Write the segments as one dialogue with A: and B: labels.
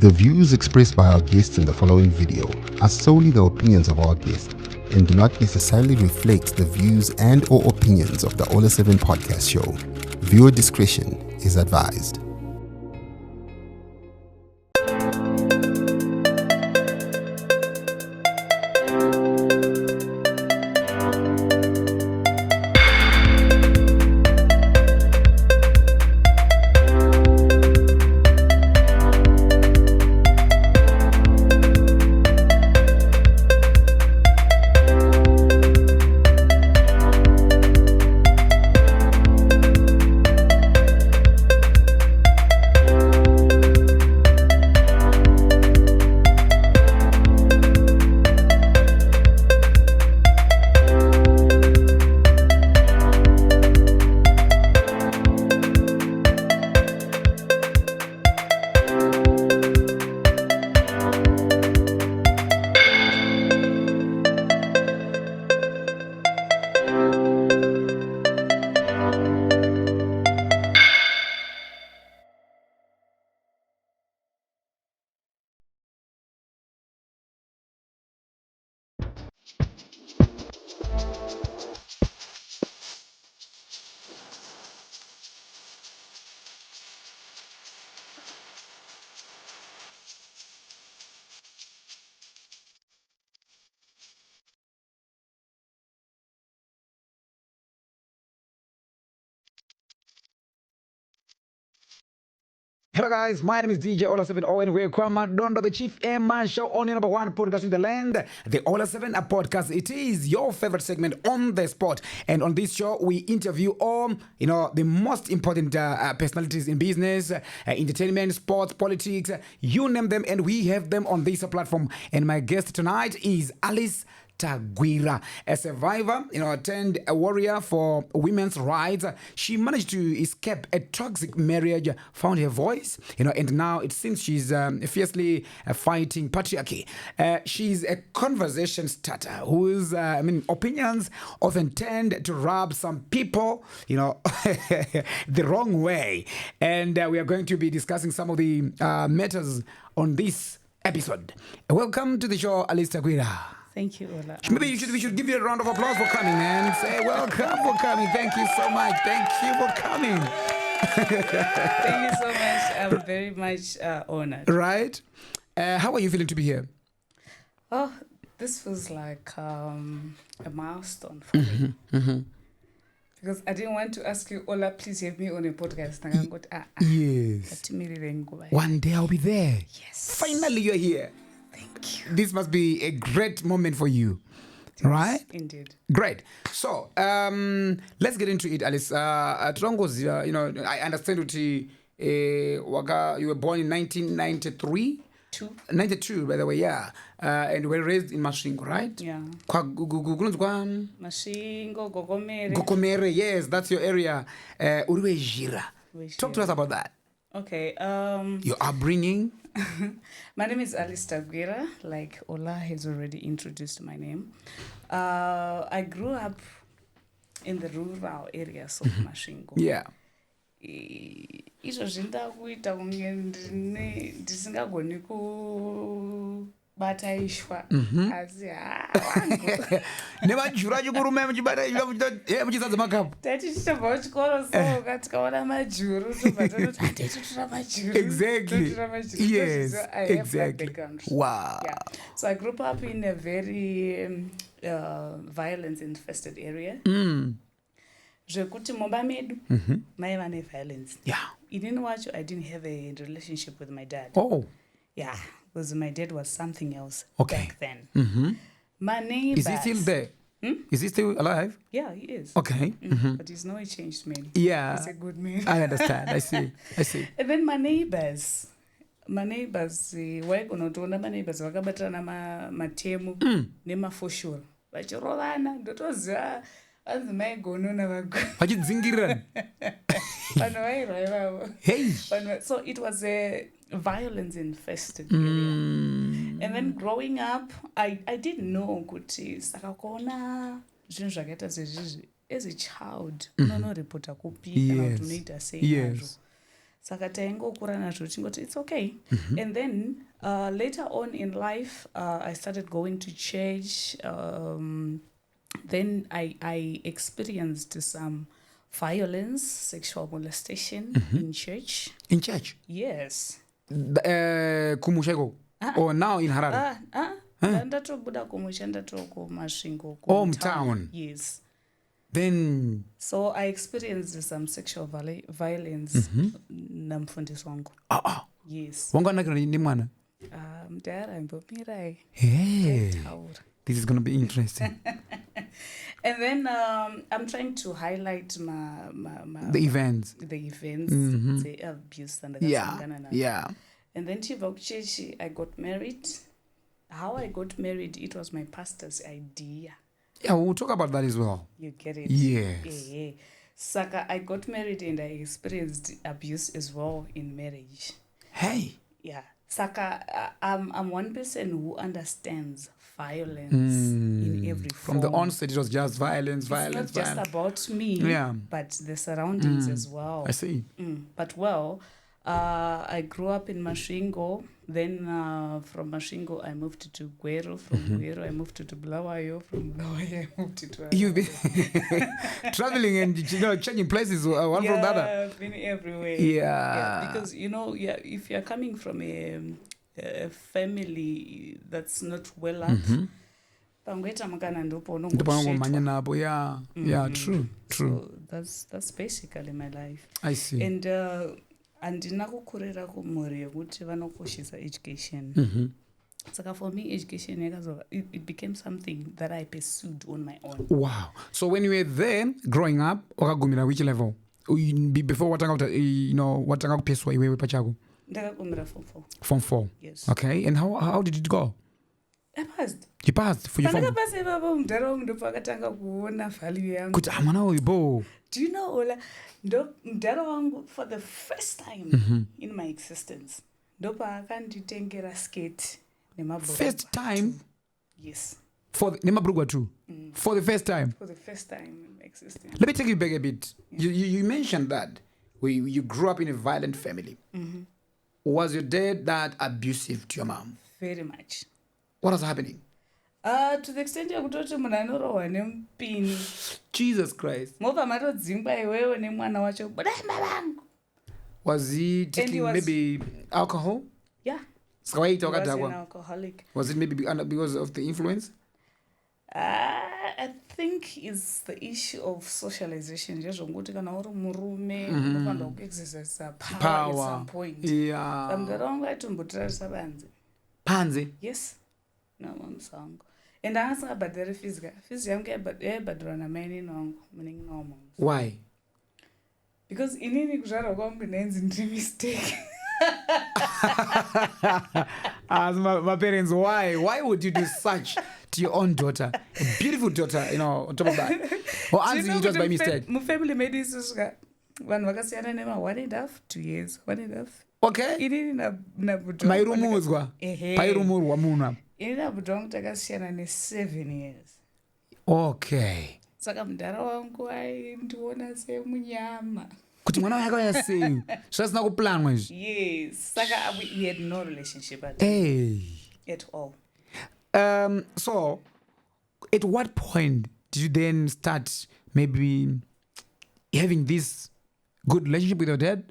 A: The views expressed by our guests in the following video are solely the opinions of our guests and do not necessarily reflect the views and or opinions of the Ola 7 podcast show. Viewer discretion is advised.
B: Hello guys, my name is DJ Ola 7 and welcome to the Chief M Man Show on your number one podcast in the land, the Ola 7 podcast. It is your favorite segment on the spot, and on this show we interview all the most important personalities in business, entertainment, sports, politics, you name them, and we have them on this platform. And my guest tonight is Alice Tagwira, a survivor, turned a warrior for women's rights. She managed to escape a toxic marriage, found her voice, and now it seems she's fiercely fighting patriarchy. She's a conversation starter whose opinions often tend to rub some people, the wrong way. And we are going to be discussing some of the matters on this episode. Welcome to the show, Alice Tagwira.
C: Thank you, Ola.
B: Maybe we should give you a round of applause for coming, man. Say welcome for coming. Thank you so much. Thank you for coming.
C: Thank you so much. I'm very much honored.
B: Right? How are you feeling to be here?
C: Oh, this feels like a milestone for me. Because I didn't want to ask you, Ola, please have me on a podcast.
B: Yes. One day I'll be there.
C: Yes.
B: Finally, you're here.
C: Thank you.
B: This must be a great moment for you.
C: Yes,
B: right?
C: Indeed.
B: Great. So, let's get into it, Alice. Trongos, I understand that you were born in 1993. 92, by the way, yeah. And were raised in Mashingo, right?
C: Yeah.
B: Mashingo,
C: Gogomere.
B: Gogomere, yes, that's your area. Uriwe Jira. Talk to us about that.
C: Okay.
B: Your upbringing.
C: My name is Alice Tagwira. Like Ola has already introduced my name. I grew up in the rural areas of Mashingo.
B: Yeah.
C: Izvo zvindakuita kunge ndisingagoni kubata ishwa asi
B: nevajura chikurume muchisadza makapu
C: tati tichibva kuchikoro soka tikaona majuru tobva tonoti handaitora majuru.
B: Exactly. Yes. Exactly. Wow.
C: Yeah. So I grew up in a very violence infested area. Zvekuti mumba medu maiva neviolence.
B: Yeah.
C: Inini wacho I didn't have a relationship with my dad.
B: Oh.
C: Yeah, because my dad was something else
B: back
C: then. My neighbors.
B: Is he still there? Is he still alive?
C: Yeah, he is.
B: Okay.
C: But he's no changed man.
B: Yeah.
C: He's a good man.
B: I understand. I see.
C: And then my neighbors, waikonotoona maneighbors vakabatirana matemu nemafoshora vachirovana ndotoziva vanzi maigonona
B: vachidzingirana
C: vanhu vairwa ivavo. So it was a violence infested area. And then growing up, I didn't know kuti saka kuona zvinhu zvakaita sezvizvi as a child unonorepota kupi kana kuti unoita sei nazvo. Saka taingokura nazvo tingoti it's okay. And then later on in life I started going to church. Then I experienced some violence, sexual molestation in church.
B: In church?
C: Yes.
B: Kumushego? Or now in Harare?
C: Ndatobuda kumusha ndatoko masvingo
B: hometown.
C: Yes.
B: Then
C: so I experienced some sexual violence namfundisi wangu. Yes.
B: Wanganakira ni mwana?
C: Mudhara imbomira.
B: Hey. This is going to be interesting.
C: And then I'm trying to highlight
B: the events.
C: The abuse and
B: yeah.
C: And then chibva kuchechi I got married. How I got married, it was my pastor's idea.
B: Yeah, we'll talk about that as well.
C: You get it?
B: Yes.
C: Yeah. Saka, I got married and I experienced abuse as well in marriage.
B: Hey.
C: Yeah. Saka, I'm one person who understands violence in every form.
B: From the onset, it was just violence.
C: It's not just about me, but the surroundings as well.
B: I see.
C: But I grew up in Masvingo. Then from Masvingo, I moved to Gwero. From Gwero, I moved to Bulawayo. From Bulawayo, I moved to Tagwira.
B: You've been traveling and changing places one from the other.
C: Yeah, I've been everywhere.
B: Yeah.
C: Because, if you're coming from a family that's not well up,
B: yeah, true.
C: So that's basically my life.
B: I see.
C: And handina kukurira kumhuri yekuti vanokoshesa education. Saka for me, education it became something that I pursued on my own.
B: Wow. So when you were there growing up, wakagumira which level? Before watanga kupeswa iwewe pachako?
C: Ndakagumira form 4.
B: Form 4.
C: Yes.
B: Okay. And how did it go?
C: I passed.
B: You passed for your form?
C: Pandakapasa baba mudharaunda ndopakatanga kuona value yangu.
B: Kuti mwana uyu bo.
C: Do you know, Ola, mudhara wangu for the first time in my existence ndopakanditengera skate nemabhurugwa.
B: First time?
C: Yes.
B: For nemabhurugwa too? For the first time?
C: For the first time in my existence.
B: Let me take you back a bit. You mentioned that you grew up in a violent family. Was your dad that abusive to your mom?
C: Very much.
B: What was happening?
C: To the extent yekutoti munhu anorohwa nemupini.
B: Jesus Christ.
C: Mobva matodzingwa iwewe nemwana wacho budai babangu.
B: Was he taking maybe alcohol?
C: Yeah.
B: He was
C: an alcoholic.
B: Was it maybe because of the influence?
C: I think it's the issue of socialization. Zvazvongokuti kana uri murume unofanira kuexercise power at some point.
B: Yeah.
C: Mudhara wangu aitombotirarisa banze.
B: Panze?
C: Yes. Namamusa wangu. And asingabhadhari fizi yangu yaibhadharwa namai nini wangu munenge nawo.
B: Why?
C: Because inini kuzvarwa kwangu ndainzi ndiri mistake.
B: As my parents, why would you do such to your own daughter, a beautiful daughter, on top of that? Or answering it was by mistake?
C: My family made this vanhu vakasiyana nema 1.5 2 years 1.5.
B: Okay.
C: Inini nabudhwa
B: mairumuzwa pairumurwa munhu apa.
C: Inini nabudhwa wangu takasiyana ne7 years.
B: Okay.
C: Saka mudhara wangu aindiona semunyama.
B: Kuti mwana wako yasei zvasina kuplanwa izvi.
C: Yes. Saka we had no relationship at all.
B: So at what point did you then start maybe having this good relationship with your dad?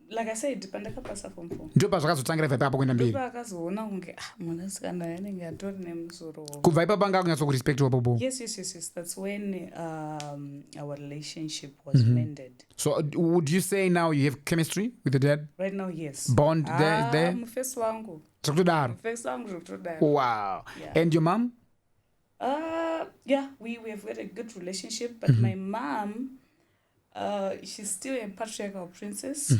C: Like I said, pandakapasa form 4.
B: Ndio pazvakazotangira ipapo kuenda mberi.
C: Ndipo akazoona kunge mwanasikana anenge atori nemusoro.
B: Kubva ipapo anga kunyatsokurespectwa popo.
C: Yes. That's when our relationship was mended.
B: So would you say now you have chemistry with your dad?
C: Right now, yes.
B: Bond there?
C: Mufesi wangu.
B: Zvakutodaro.
C: Mufesi wangu zvakutodaro.
B: Wow. Yeah. And your mom?
C: Yeah, we have got a good relationship, but my mom, she's still a patriarchal princess.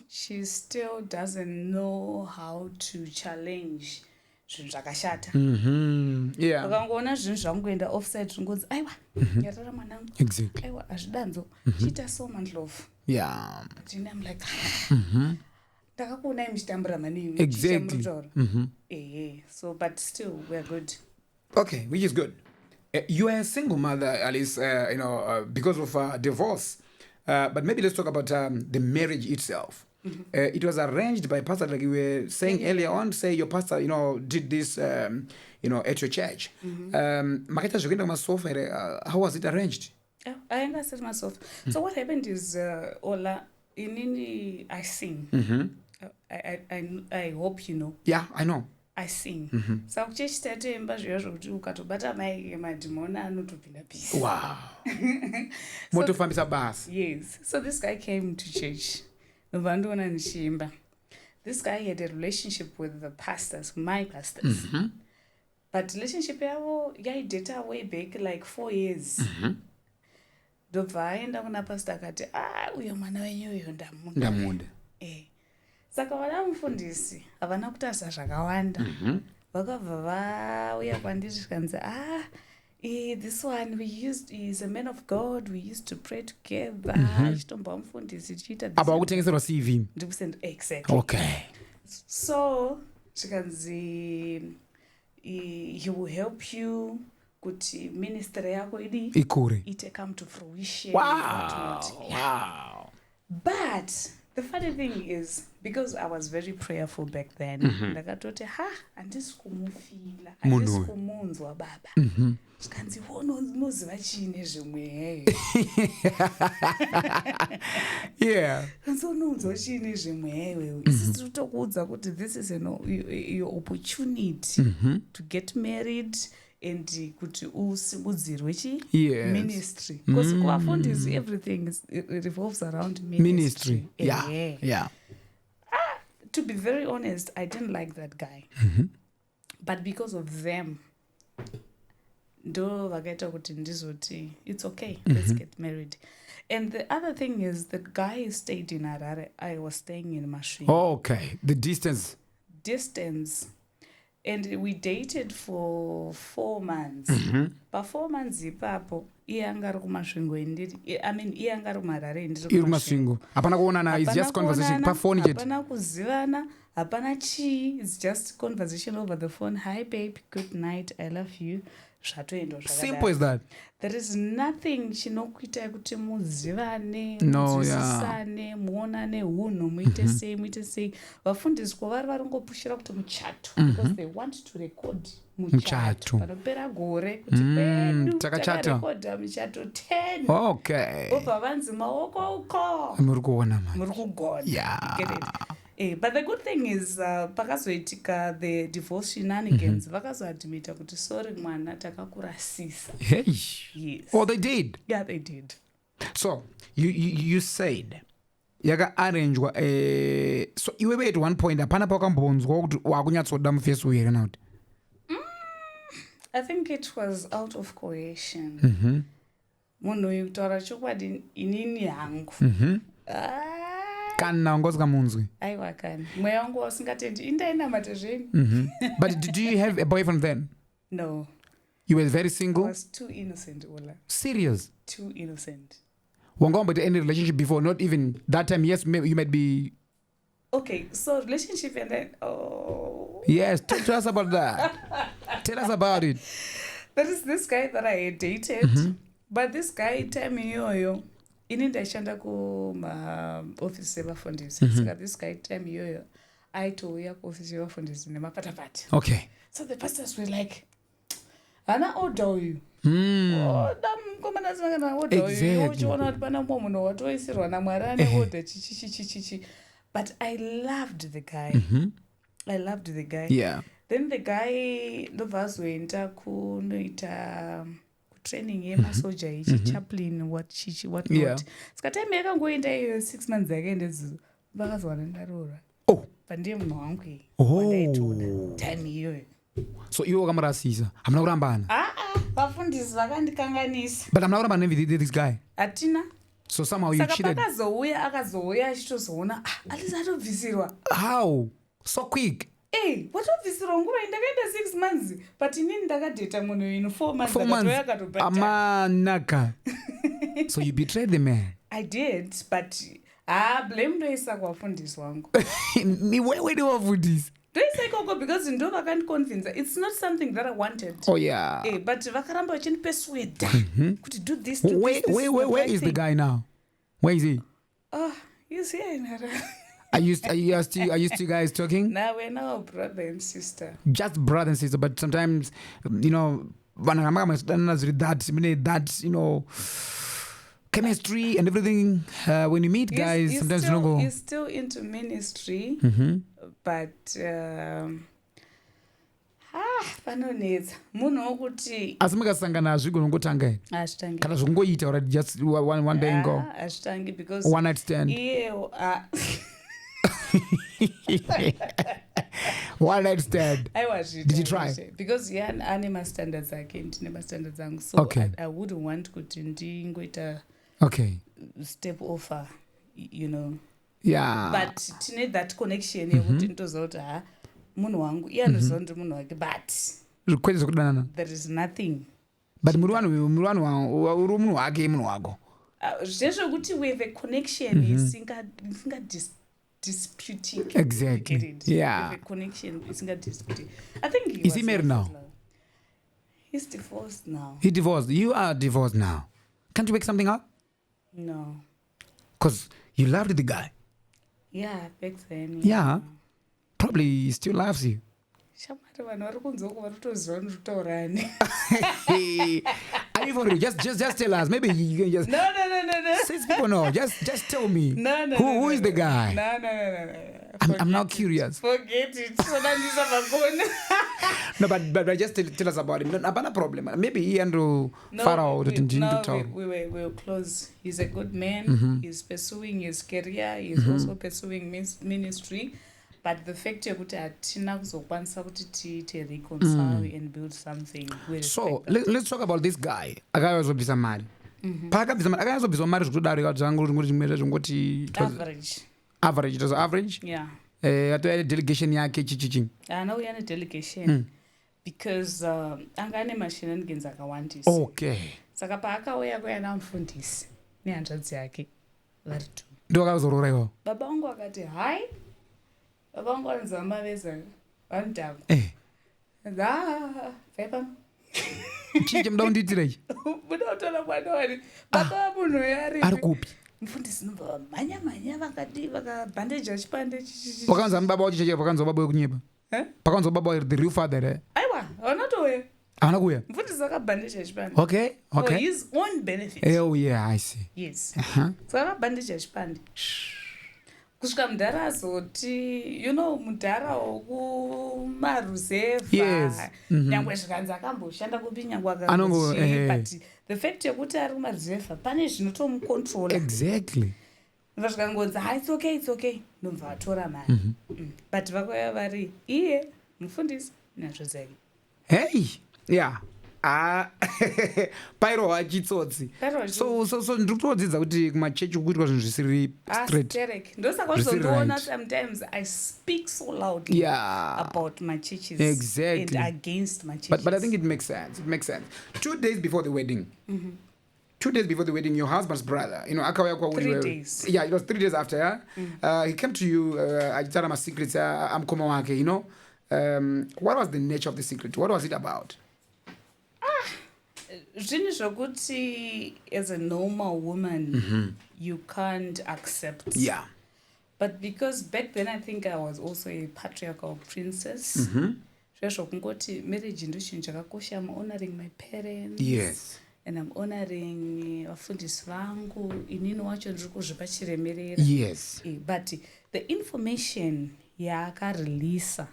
C: She still doesn't know how to challenge zvinhu zvakashata.
B: Yeah.
C: Ukangoona zvinhu zvakungoenda offside zvingonzi aiwa yarara mwanangu.
B: Exactly.
C: Aiwa azvidanzo. Chiita so mandlovu.
B: Yeah.
C: And I'm like ndakakuonai muchitambura maningi.
B: Exactly.
C: So but still we're good.
B: Okay, which is good. You are a single mother, Alice, because of divorce. But maybe let's talk about the marriage itself. It was arranged by pastor, like you were saying earlier on. Say your pastor, did this, at your church. How was it arranged?
C: I understand myself. So what happened is, Ola, I sing. I hope you know.
B: Yeah, I know.
C: I sing. So church tatemba zvezvo ukatobata mai madhimona anotopinda peace.
B: Wow. Motofambisa basi.
C: Yes. So this guy came to church. This guy had a relationship with the pastors, my pastors. But relationship yavo yaidata way back like 4 years. Ndobva aenda kuna pastor akati uyo mwana wenyu uyo ndamunda. Saka vana mufundisi havana kutarisa zvakawanda. Vakabva vauya kwandiri zvikanzi this one he's a man of God, we used to pray together. Achitomba mufundisi tichiita
B: apa kutengeserwa CV.
C: Ndikusend exactly.
B: Okay.
C: So zvikanzi he will help you kuti ministry yako
B: ikure
C: ite come to fruition.
B: Wow.
C: But the funny thing is, because I was very prayerful back then, ndakatoti handisi kumufila, handisi kumunzwa baba. Zvikanzi unoziva chiine zvimwe.
B: Yeah.
C: Kanzi unonzwa chiine zvimwe. Isi tokuudza kuti this is your opportunity to get married and kuti usimudzirwe ministry. Because kuvafundisi everything revolves around ministry.
B: Yeah.
C: To be very honest, I didn't like that guy. But because of them, ndo vakaita kuti ndizoti it's okay, let's get married. And the other thing is, the guy stayed in Harare, I was staying in Masvingo.
B: Okay, the distance. And we dated for 4 months. But 4 months ipapo iye anga ari kumasvingo iye anga ari kumarare iri kumasvingo. Hapana kuonana, it's just conversation pafoni chete.
C: Hapana kuzivana, hapana chii, it's just conversation over the phone. Hi babe, good night, I love you.
B: Simple as that.
C: There is nothing chinokuita kuti muzivane, muzwisisane, muonane hunhu, muite sei. Vafundisi kwavari varingopushira kuti muchato, because they want to record muchato. Panopera gore kuti pedu takarekodha muchato 10.
B: Okay.
C: Obva vanzi maoko uko.
B: Muri kuona manje.
C: Muri kugona.
B: Yeah.
C: Get it? But the good thing is, pakazoitika the divorce shenanigans, vakazoadmita kuti sorry mwana takakurasisa.
B: Hey.
C: Yes.
B: Oh, they did?
C: Yeah, they did.
B: So, you said, yaka-arrangwa, so iwewe at one point, hapana pakambonzwa kuti wakunyatsoda mufesu here now?
C: I think it was out of coercion. Munhu uyu kutaura chokwadi inini hangu.
B: Kana ngozika munzwi.
C: Aiwa kana. Mweya wangu wasingatendi indainamata zvenyu.
B: But did you have a boyfriend then?
C: No.
B: You were very single?
C: I was too innocent, Ola.
B: Serious?
C: Too innocent.
B: Wanga but any relationship before, not even that time. Yes, maybe you might be.
C: Okay, so relationship and then
B: Yes, tell us about that. Tell us about it.
C: There is this guy that I dated, but this guy time iyoyo ini ndaishanda kumaofisi evafundisi. Saka this guy time iyoyo aitouya kuofisi evafundisi nemapatapati.
B: Okay.
C: So the pastors were like, hana oda uyu. Mukomana sangana oda uyu. Uchiona kuti pana mumwe munhu watoisirwa naMwari ane oda chichi. But I loved the guy. I loved the guy.
B: Yeah.
C: Then the guy ndobva azoenda kunoita training yemasoja ichi chaplain what not. Saka time yakangoenda iyo 6 months yakaenda zizo vakazowana ndarora. Pandiye munhu wangu wandaitoda time iyoyo.
B: So iwe wakamurasisa hamuna kurambana?
C: Vafundisi vakandikanganisa.
B: But hamuna kurambana this guy?
C: Hatina.
B: So somehow you cheated.
C: Saka akazouya achitozoona alisa atobvisirwa.
B: How? So quick?
C: Watobvisirwa nguva indakaenda 6 months, but inini ndakadheta munhu in 4 months. 4 months.
B: Amanaka. So you betrayed the man.
C: I did, but blame ndoisa kuvafundisi wangu.
B: Where do wafundisi?
C: Ndoisa ikoko because ndo vakandiconvince. It's not something that I wanted.
B: Oh yeah.
C: But vakaramba vachindipersuade kuti do this, do
B: where
C: this.
B: Where is the guy now? Where is he?
C: Oh, he's here in Harare.
B: Are you two guys talking?
C: Now we're now brother and sister.
B: Just brother and sister, but sometimes, that, chemistry and everything. When you meet guys, sometimes
C: he's still into ministry, but panonetsa munhu wokuti
B: asi mukasangana hazvigona ngotanga here kana zvokungoita already just one day and go
C: hazvitangi because
B: one night stand one night stand. Did you try?
C: Because ane mastandards ake ndine mastandards angu, so okay. I wouldn't want kuti ndingoita step offer, but tine that connection yekuti ndoziva kuti munhu wangu iye anoziva kuti munhu wake, but
B: kwete zvokudanana
C: there is nothing,
B: but muri uri munhu wake munhu wako
C: zvezvokuti we have a connection isinga disputing.
B: Exactly. Yeah.
C: With a connection isinga disputing. I think
B: is he married now?
C: He's divorced now.
B: He divorced. You are divorced now. Can't you make something up?
C: No.
B: Because you loved the guy.
C: Yeah, back then.
B: Yeah. Probably he still loves you. Are you for real? Just tell us. Maybe you can just.
C: No.
B: Since people know, just tell me.
C: No.
B: Who is the guy?
C: No.
B: I'm now curious.
C: Forget it.
B: No, but just tell us about him. No problem. Maybe he and Pharaoh didn't tell.
C: We were close. He's a good man. He's pursuing his career. He's also pursuing ministry. But the fact that hatina kuzokwanisa kuti tiite reconcile and build something.
B: So let's talk about this guy. Akazobvisa mari. Akazobvisa mari zvekudaro zvangu zvingoti average. It was average.
C: Yeah.
B: Atoya delegation yake chichichi.
C: Anauya nedelegation because anga ane mashenanigans akawandisa.
B: Okay.
C: Saka paakauya kuyana mufundisi nehanzvadzi yake vari tu.
B: Ndo akazorora iwo.
C: Baba wangu akati hai. Baba wangu anzamba veza vantago. Pepano.
B: Chiche muda undiitirechi?
C: Muda utola mwana wari. Baba munhu yari.
B: Ari kupi?
C: Mufundisi nobva mhanya vakati vakabhandeja chipande chichichi.
B: Pakanzwa baba wacho cheche pakanzwa baba wekunyepa. Pakanzwa baba the real father.
C: Aiwa, haunatowe.
B: Hauna kuya?
C: Mufundisi akabhandeja chipande.
B: Okay.
C: For his own benefit.
B: Oh yeah, I see.
C: Yes. So akabhandeja chipande. Kusvika mudhara azoti mudhara wokumaruzevha nyangwe zvikanzi akamboshanda kupi nyangwe akangoti but the fact yekuti ari kumaruzevha pane zvinotomucontrola.
B: Exactly.
C: Zvikangonzi it's okay ndobva atora mari but vakauya vari iye mufundisi nazvo zake.
B: Hey, yeah. Pairo wachitsotsi. So ndiri kutodzidza kuti kumachechi kuitwa zvinhu zvisiri straight.
C: Ndosaka uzondiona sometimes I speak so loudly about my churches.
B: Exactly.
C: And against my churches.
B: But I think it makes sense. 2 days before the wedding. 2 days before the wedding, your husband's brother, akauya kwa
C: 3 days.
B: Yeah, it was 3 days after. Yeah? He came to you, achitara ma secrets, amkoma wake, What was the nature of the secret? What was it about?
C: Zvinhu zvokuti as a normal woman you can't accept.
B: Yeah.
C: But because back then I think I was also a patriarchal princess. Zvokungoti marriage ndo chinhu chakakosha. I'm honoring my parents.
B: Yes.
C: And I'm honoring vafundisi vangu. Inini wacho ndiri kuzvipa chiremerera.
B: Yes.
C: But the information yaakareleasa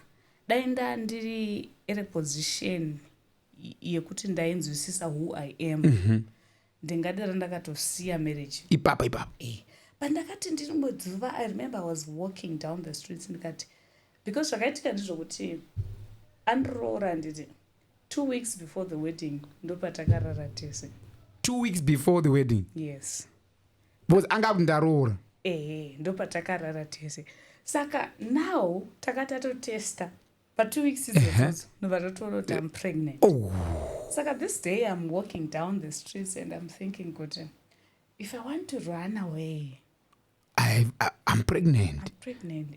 C: dainda ndiri in a position yekuti ndainzwisisa who I am ndingadera ndakatosiya marriage
B: ipapa
C: but ndakati ndirimbodziva. I remember I was walking down the streets ndikati because zvakaitika ndizvokuti andiroora nditi 2 weeks before the wedding ndopatakarara tese.
B: 2 weeks before the wedding?
C: Yes.
B: Because anga ndaroora
C: ndopatakarara tese. Saka now takatatotesta but 2 weeks is no, I'm pregnant. Saka this day I'm walking down the streets and I'm thinking, good, if I want to run away,
B: I'm pregnant.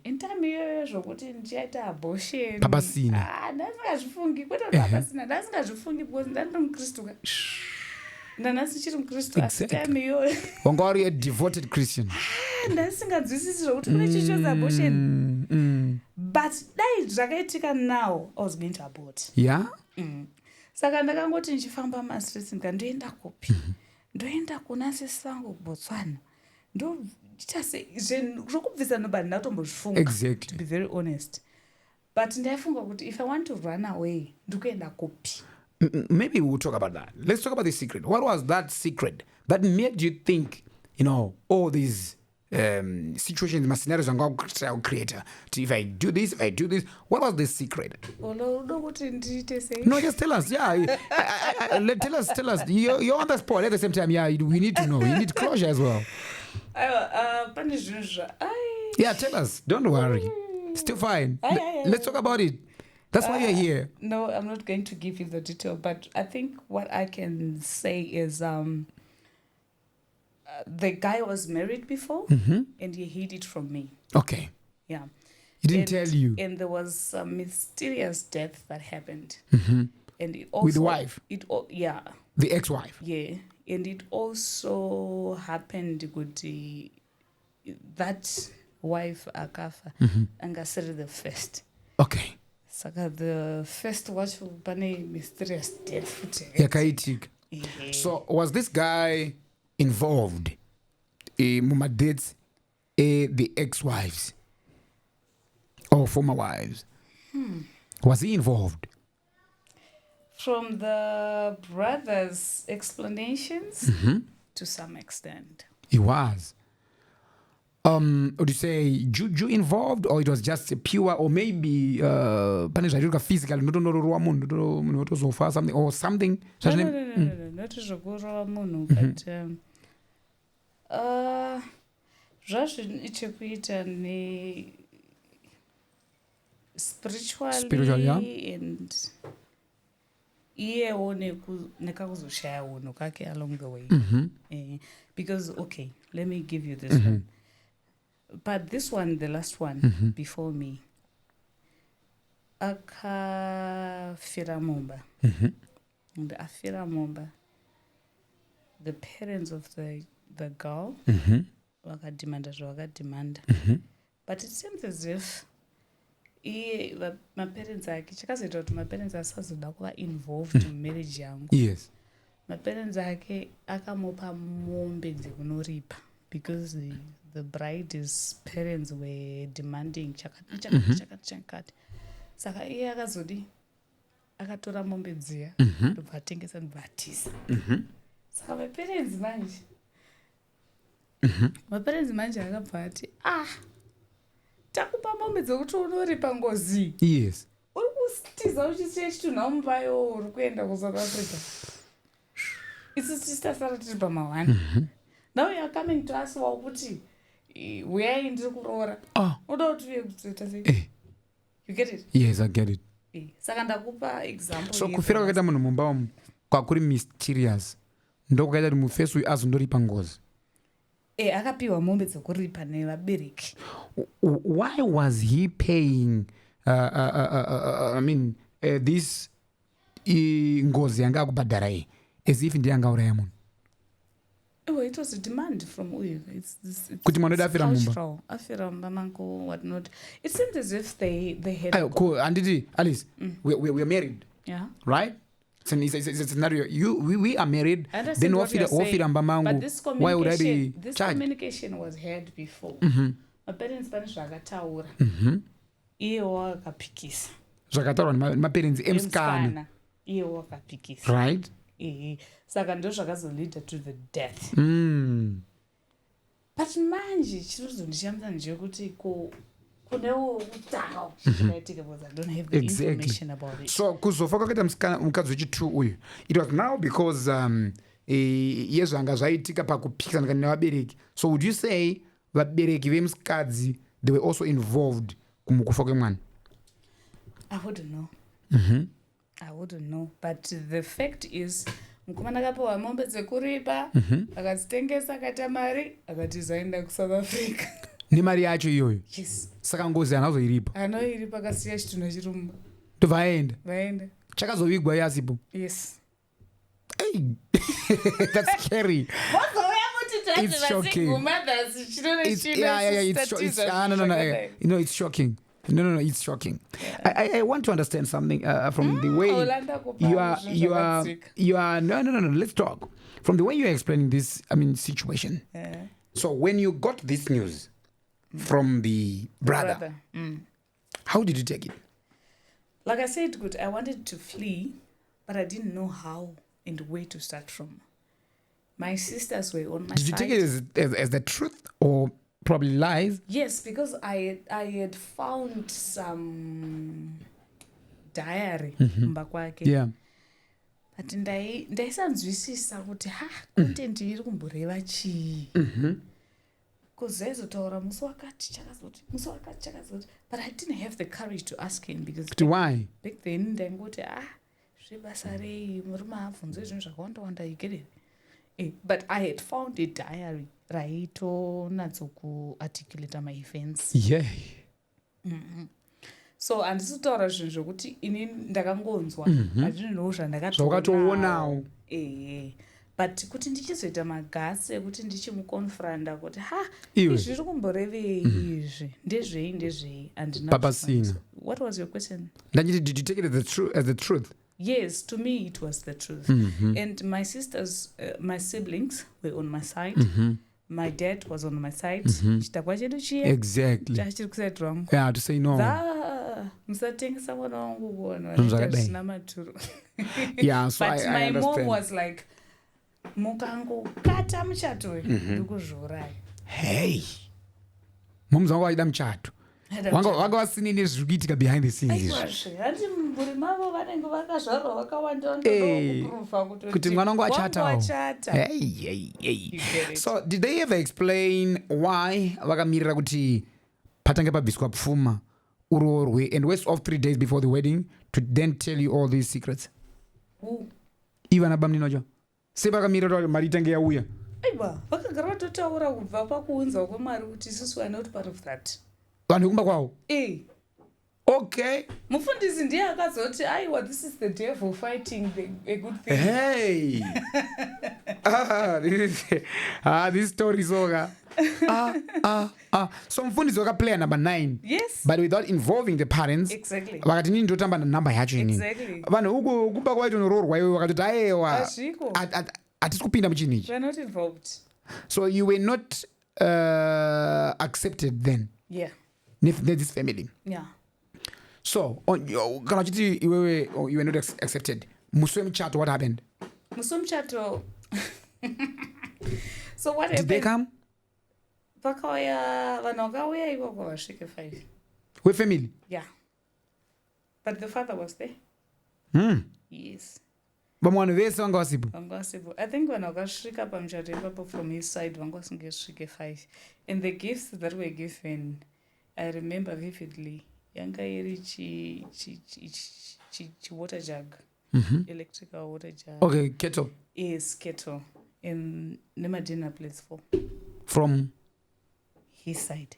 C: In time here, zvokuti ndichaita abortion.
B: Papasina.
C: Ndasingazvifungi kwete kuti papasina, ndasingazvifungi because ndandiri mukristu. nanasi chiri mukristu
B: Exactly. Wanga uri a devoted Christian.
C: Ndasinganzwisisi zvokuti kune chichozi abortion. But dai zvakaitika now I was going to abort.
B: Yeah.
C: Saka ndakangoti ndichifamba mastreets ndoenda kupi? Ndoenda kuna sesi vangu kuBotswana. Zvokubvisa nobody ndatombozvifunga.
B: Exactly.
C: To be very honest. But ndaifunga kuti if I want to run away, ndikuenda kupi?
B: Maybe we'll talk about that. Let's talk about the secret. What was that secret that made you think, all these situations, my scenarios I'm going to create? If I do this, what was the secret? No, just tell us. Yeah, tell us. You're on the spot at the same time. Yeah, we need to know. You need closure as well. Yeah, tell us. Don't worry. Still fine. Let's talk about it. That's why you're here.
C: No, I'm not going to give you the detail, but I think what I can say is the guy was married before and he hid it from me.
B: Okay.
C: Yeah.
B: He didn't tell you.
C: And there was some mysterious death that happened.
B: And
C: it also,
B: with the wife?
C: Yeah.
B: The ex-wife?
C: Yeah. And it also happened with that wife akafa angasiri the first.
B: Okay.
C: Saka the first watch pane mysterious death.
B: Yakaitika. So was this guy involved muma dates the ex-wives or former wives? Was he involved?
C: From the brother's explanations, to some extent.
B: He was. Would you say juju involved, or it was just pure, or maybe physical, something or something?
C: No, not zvokurowa munhu, but zvazvichekuita ne spiritually, yeah? And iyewo nekakuzoshaya unhu kake along the way. Because, okay, let me give you this one. But this one, the last one, before me, akafira mumba. And afira mumba, the parents of the girl vakadimanda zvavakadimanda. But it seems as if my parents ake chakazoita kuti my parents asazoda kuva involved in marriage yangu.
B: Yes.
C: My parents ake akamupa mombe dzekunoripa because the bride's parents were demanding chakati. Saka iye akazodi akatora mombe dziya ndobva atengesa ndobva atiza. Saka my parents manje akabva ati takupa mombe dzekuti unoripa ngozi.
B: Yes.
C: Uri kutiza uchisiya chitunha mupayo uri kuenda kuSouth Africa. Isusu tasara tiri pama1. Now you are coming to us wakuti uyai ndiri kuroora. Unoda kuti uye kuzoita sei? You get it?
B: Yes, I get it.
C: Saka ndakupa example.
B: So kufira kwakaita munhu mumba umu kwakuri mysterious ndokwakaita kuti mufesi uyu azondoripa ngozi.
C: Akapiwa mombe dzekuripa nevabereki.
B: Why was he paying this ngozi yanga akubhadhara iyi as if ndiye angauraya munhu?
C: It was a demand from uyu.
B: Kuti manoda afira mumba.
C: Afira mumba mangu, what not. It seemed as if they had.
B: Cool. Anditi, Alice, we're married.
C: Yeah.
B: Right? It's a scenario. We are married. Then ofira mba mangu.
C: But this communication was had before. My parents zvakataura. Iyewo akapikisa.
B: Zvakataura maparents emskana.
C: Iyewo akapikisa.
B: Right?
C: Saka ndo zvakazolida to the death. But manje chirozondishamisa ndechekuti kunewo kutanga zvakaitika because I don't have the information about it.
B: So kuzofa kwakaita mukadzi wechi2 uyu, it was now because yezvanga zvaitika pakupikisana nevabereki. So would you say vabereki vemusikadzi they were also involved kumukufa kwemwana?
C: I wouldn't know. I wouldn't know, but the fact is mukomana akapiwa mombe dzekuripa akadzitengesa akaita mari akatizaenda kuSouth Africa.
B: Nemari yacho iyoyo?
C: Yes.
B: Saka ngozi anazoiripa?
C: Anoiripa akasiya chitunha chirumba.
B: Ndobva vaenda?
C: Vaenda.
B: Chakazovigwa yasipo?
C: Yes.
B: Hey, that's scary. It's shocking. It's shocking. No, it's shocking. Yeah. I want to understand something from the way you are. No. Let's talk from the way you are explaining this. Situation. Yeah. So when you got this news from the brother. How did you take it?
C: Like I said, good. I wanted to flee, but I didn't know how and where to start from. My sisters were on my side. Did you take
B: it as the truth or probably lies?
C: Yes, because I had found some diary.
B: Yeah.
C: But ndaisanzwisisa kuti content iri kumboreva chii. Kuzezotaura musi wakati chakazoti, but I didn't have the courage to ask him because
B: why?
C: Back then ndaingoti zvebasa rei muri mabvunzo zvinhu zvakawanda you get it. But I had found a diary raitonatsokuarticulate my events.
B: Yeah.
C: So handisi kutaura zvinhu zvokuti ini ndakangonzwa handinowo
B: zvandakatoonawo.
C: But kuti ndichizoita magasi ekuti ndichimukonfranda kuti izvi zviri kumborevei izvi ndezvei
B: papasina.
C: What was your question?
B: Did you take it as the truth?
C: Yes, to me it was the truth. And my sisters, my siblings were on my side. My dad was on my side.
B: Exactly. Yeah, to say no.
C: Musatengesa mwana wangu kuona
B: zvisina
C: maturo.
B: Yeah, so
C: but
B: I
C: my
B: understand.
C: mom was like, mukangokata muchato ndikuzviuraya.
B: Hey, moms wangu waida muchato. Wanga wasini nezviri kuitika behind the scenes.
C: Handi mburi mavo vanenge vakazvarwa vakawanda
B: kuti mwana wangu achatawo. Hey. So did they ever explain why vakamirira kuti patange pabviswa pfuma urorwe and waste of 3 days before the wedding to then tell you all these secrets? Ivana bamninocho se vakamirira kuti mari itange yauya.
C: Aiwa vakagara vatotaura kubva pakuunzwa kwemari kuti isusu are not part of that.
B: Vanhu vekumba kwavo. Okay.
C: Mufundisi ndiye akazoti aiwa this is the devil fighting a good thing.
B: Hey. This story is over. So mfundisi wakaplayer number 9.
C: Yes.
B: But without involving the parents.
C: Exactly.
B: Vakati nini ndotamba number yacho ini.
C: Exactly.
B: Vanhu uko kumba kwaito nororwa iwe vakati aiwa. Atisi kupinda muchinhu ichi.
C: We are not involved.
B: So you were not accepted then.
C: Yeah.
B: This family.
C: Yeah.
B: So kana chiti iwewe you were not accepted. Musi wemuchato, what happened?
C: Musi wemuchato. So what happened?
B: Did they come?
C: Vakauya vanhu vakauya ikoko vasvike 5.
B: With family?
C: Yeah. But the father was there. Yes.
B: Vamwe vanhu vese vanga vasipo?
C: Vanga vasipo. I think vanhu vakasvika pamuchato ipapo from his side vanga vasinge svike 5. And the gifts that were given, I remember vividly. Yanga iri chi water jug. Electrical water jug.
B: Okay, kettle.
C: Yes, kettle. And nema dinner plates for.
B: From
C: his side.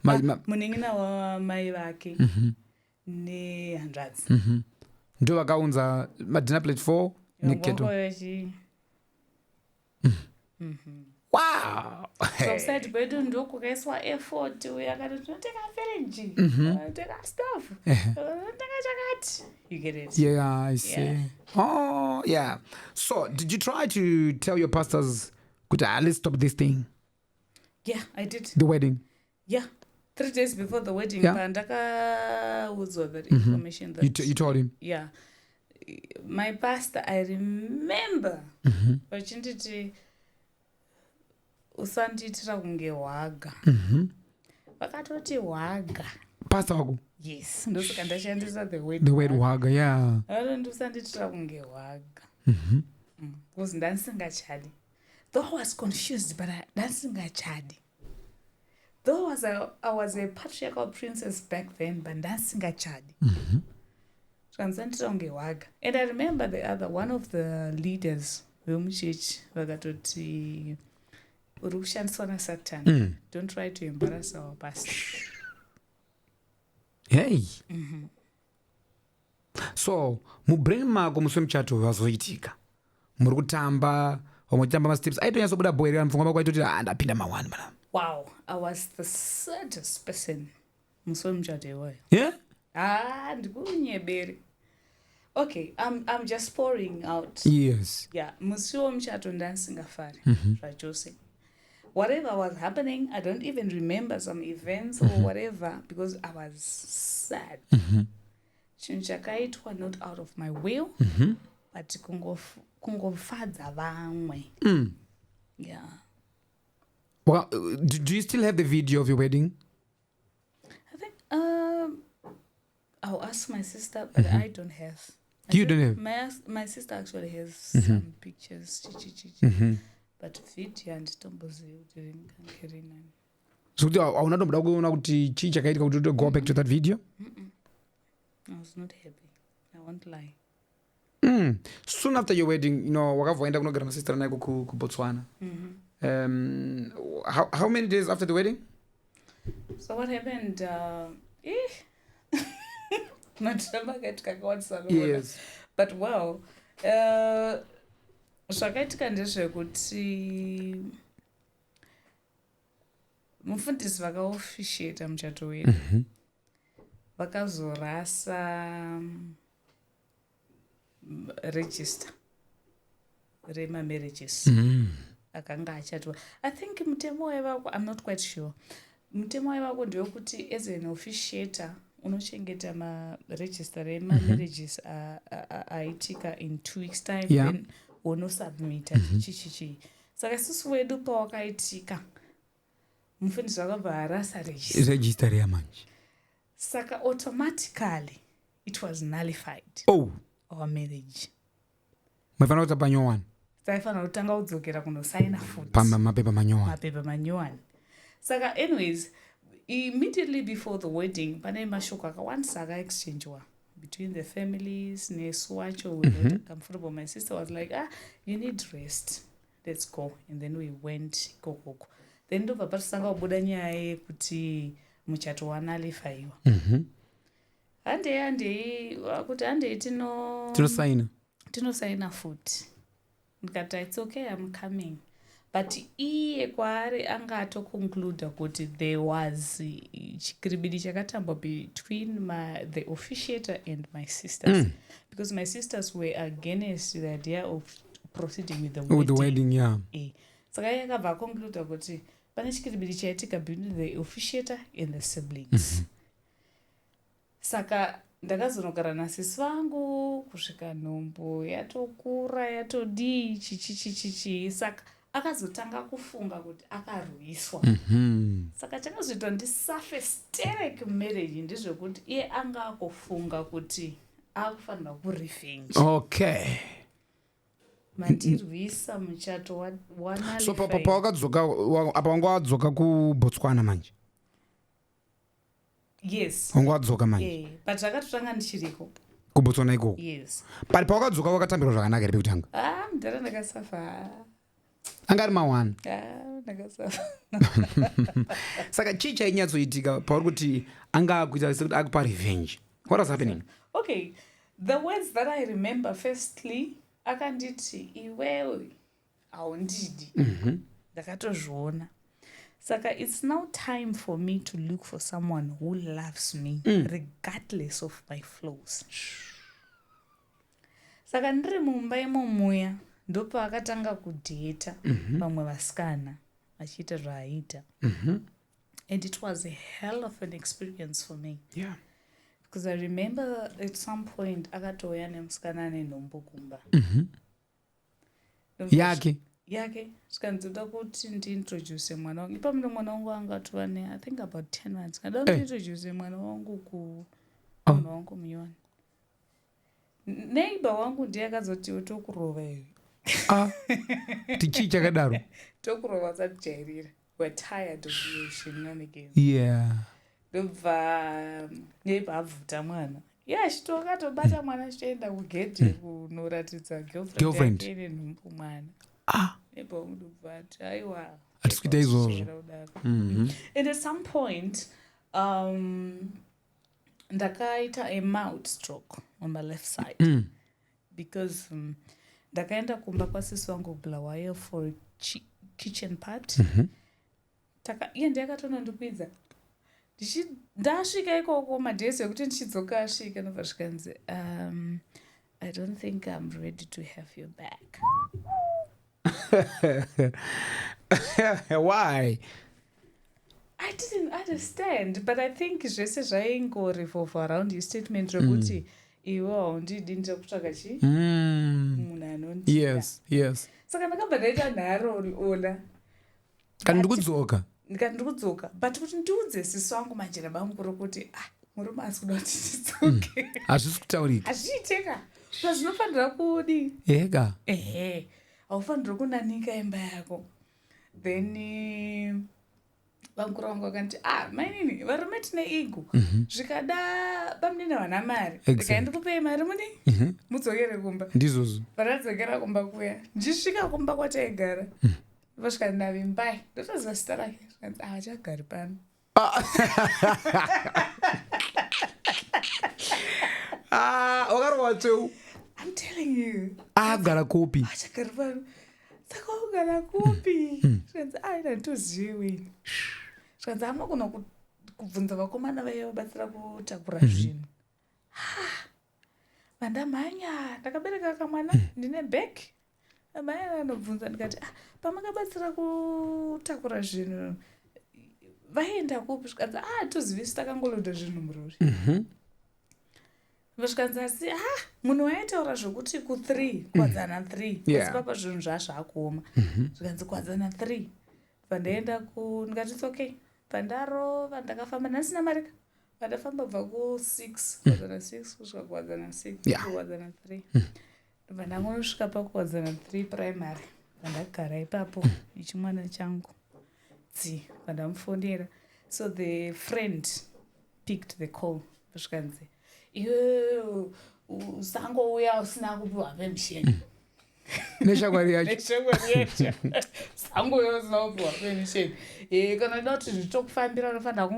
B: Muningina
C: wa mai vake. Ne hundreds.
B: Ndo vakaunza madinner plate 4 ne kettle. Wow.
C: So said kwedu ndoko kaiswa effort uyakati tinoteka fridge. Tinoteka stuff. Tinoteka chakati. You get it?
B: Yeah, I see. Yeah. Oh, yeah. So, did you try to tell your pastors, let's stop this thing?
C: Yeah, I did.
B: The wedding?
C: Yeah. 3 days before the wedding, ndakaudzwa that information. That
B: you told him?
C: Yeah. My pastor, I remember, vachinditi usandiitira kunge hwaga. Vakatoti hwaga.
B: Pastor wako?
C: Yes. Ndosaka ndashandisa the word
B: hwaga, yeah.
C: Usandiitira kunge hwaga. Because ndansingachadi. Though I was confused, but ndansingachadi. Though I was a patriarchal princess back then, but ndansingachadi. Transcended unge hwaga. And I remember one of the leaders vemuchechi vakatoti uri kushandiswa naSatan. Don't try to embarrass our pastor.
B: Hey. So mubrain mako musi wemuchato vazoitika muri kutamba vamwe chitamba masteps aitonyatsobuda boerera mupfungwa mako aitoti ndapinda ma1 mana.
C: Wow, I was the saddest person musi wemuchato iwoyo.
B: Yeah?
C: Ndikunyebere. Okay, I'm just pouring out.
B: Yes.
C: Yeah, musi wemuchato ndasingafari zvachose. Whatever was happening, I don't even remember some events or whatever because I was sad. Chinhu chakaitwa not out of my will, but kungofadza vamwe. Yeah.
B: Well, do you still have the video of your wedding?
C: I think I'll ask my sister, but I don't have.
B: You don't have?
C: My sister actually has some pictures. But video handitombozivi kuti ringange rinani.
B: So hauna tomboda kuona kuti chii chakaitika kuti go back to that video?
C: I was not happy. I won't lie.
B: Soon after your wedding, wakavyoenda kunogara masisitera naye kuBotswana. How many days after the wedding?
C: So what happened?
B: Yes.
C: But well, zvakaitika ndezvekuti mufundisi vakaofficiata muchato wedu vakazorasa register remamarriages akanga achatwa. I think mutemo waivako, I'm not quite sure, mutemo waivako ndewekuti as an officiator unochengeta maregister remamarriages aitika in 2 weeks time, then unosubmita chichichi. Saka isusu wedu pawakaitika mufundisi wakabva arasa
B: register yamanje,
C: saka automatically it was nullified. Our marriage
B: maifanira kuti panyowani
C: taifanira kutanga kudzokera kunosaina futi
B: mapepa
C: manyowani. Saka anyways, immediately before the wedding pane mashoko akawandisa akaexchangewa between the families. Nesu wacho we were not comfortable. My sister was like, you need rest, let's go. And then we went kokoko. Then ndobva patisanga kubuda nyaya yekuti muchato wanalifaiwa. handei kuti handei tinosaina futi. Ndikati it's okay, I'm coming. But iye kwaari anga atoconcluda kuti there was chikiribidi chakatambwa between the officiator and my sisters. Because my sisters were against the idea of proceeding with the wedding.
B: With the wedding, yeah.
C: Saka iye akabva aconcluda kuti pane chikiribidi chaitika between the officiator and the siblings. Saka ndakazonogara nasisi vangu kusvika nhombo yatokura yatodii chichichichichi. Saka akazotanga kufunga kuti akarwiswa. Saka chakazoitwa ndisurface marriage ndezvekuti iye anga akufunga kuti akufanira kurevenge.
B: Okay.
C: Mandirwisa muchato wanalifai.
B: So pawakadzoka apa wanga wadzoka kuBotswana manje?
C: Yes.
B: Wanga wadzoka manje?
C: But zvakatotanga ndichiriko
B: kuBotswana ikoko?
C: Yes.
B: But pawakadzoka wakatambirwa zvakanaka here pekutanga?
C: Mudhara ndakasafa.
B: Angari ma1?
C: Ndakasafa.
B: Saka chii chainyatsoitika pauri kuti anga akuita sekuti akupa revenge? What was happening?
C: Okay, the words that I remember, firstly, akanditi iwewe haundidi. Ndakatozviona. Saka it's now time for me to look for someone who loves me regardless of my flaws. Saka ndiri mumba imomuya ndopa akatanga kudheta vamwe vasikana achiita zvaaita. And it was a hell of an experience for me.
B: Yeah.
C: Because I remember at some point akatouya nemusikana nenhombo kumba.
B: Yake
C: skanzoda kuti ndiintroduce mwana wangu. Ipapo mwana wangu angatova I think about 10 months. Kada kuintroduce mwana wangu kumwana wangu munyowani. Neighbor wangu ndiye akazoti tokurova iwe.
B: Tichii chakadaro?
C: Tokurova usatijairira. We're tired of you shenanigans.
B: Yeah.
C: Ndobva neighbor abvuta mwana. Chitokatobata mwana chitoenda kugedhe kunoratidza girlfriend yake nenhumbu mwana. Neighbor wangu ndobva ati aiwa
B: atikuita izvozvo.
C: And at some point ndakaita a mild stroke on my left side because ndakaenda kumba kwasisi wangu Bulawayo for kitchen part. Iye ndakatona ndikuidza. Ndasvika ikoko madhesi ekuti ndichidzoka asvika nobva zvikanzi I don't think I'm ready to have you back.
B: Why?
C: I didn't understand, but I think zvese zvaingorevolve around your statement rekuti iwe haundidi ndikutsvaka chi munhu anondida.
B: Yes.
C: Saka ndakabva ndaita nharo ona
B: Kana ndikudzoka
C: but kuti ndiudze sisi wangu majera bamukuru kuti murume asi kuda kuti ndidzoke.
B: Hazvisi kutaurika.
C: Hazviiteka. Zvinofanira kudi.
B: Ega.
C: Haufanira kunanika imba yako. Then bamukuru wangu akanti mainini varume tine ego. Zvikada pamunene vana mari. Ndikandikupei mari muni? Mudzokere kumba.
B: Ndizvozvo.
C: Pandadzokera kumba kuya. Ndisvika kumba kwataigara. Vasvika ndavimbai. Ndotoziva zita rake. Havachagari pano.
B: Wakarwa teu.
C: I'm telling you.
B: Agara kopi.
C: Achagari pano. Saka ugara kopi. Zvikanzi ndatozivi. Zvikanzi hamuna kubvunza vakomana vaiva vabatsira kutakura zvinhu. Vandamhanya. Ndakabereka kamwana. Ndine bheki. Amai anobvunza ndikati pamakabatsira kutakura zvinhu vaenda kupi? Zvikanzi tozivisi takangoloda zvinhu murori. Zvikanzi asi munhu waitaura zvokuti ku3 kwadzana 3 asi papa zvinhu zvazvakuoma. Zvikanzi kwadzana 3 pandaenda ndikati it's okay. Pandarova ndakafamba ndasina marika. Pandafamba bva ku6 kwadzana 6 kusvika kwadzana 6 kwadzana 3. Ndobva ndangonosvika pakuwadzana 3 primary. Pandagara ipapo ichimwana changu pandamufondera. So the friend picked the call. Zvikanzi iwe usangouya usina kupiwa permission.
B: Neshamwari yacho.
C: Sangouya usina kupiwa permission. Kana uda kuti zvitokufambira unofanira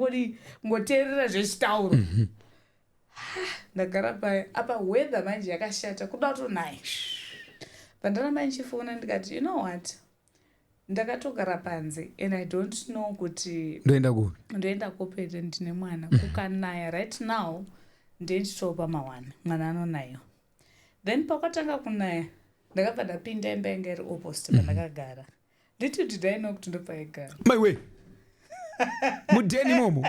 C: kungoteerera zvechitauro. Ndagara paya apa weather manje yakashata kuda kutonaya. Pandaramba ndichifona ndikati you know what, ndakatogara panze and I don't know kuti ndoenda kopete ndine mwana kukanaya right now ndechitopa mawana mwana anonayo. Then pakatanga kunaya ndakabva ndapinda imba yanga iri opposite pandakagara. Little did I know kuti ndopaigara.
B: My way. Mudeni momo.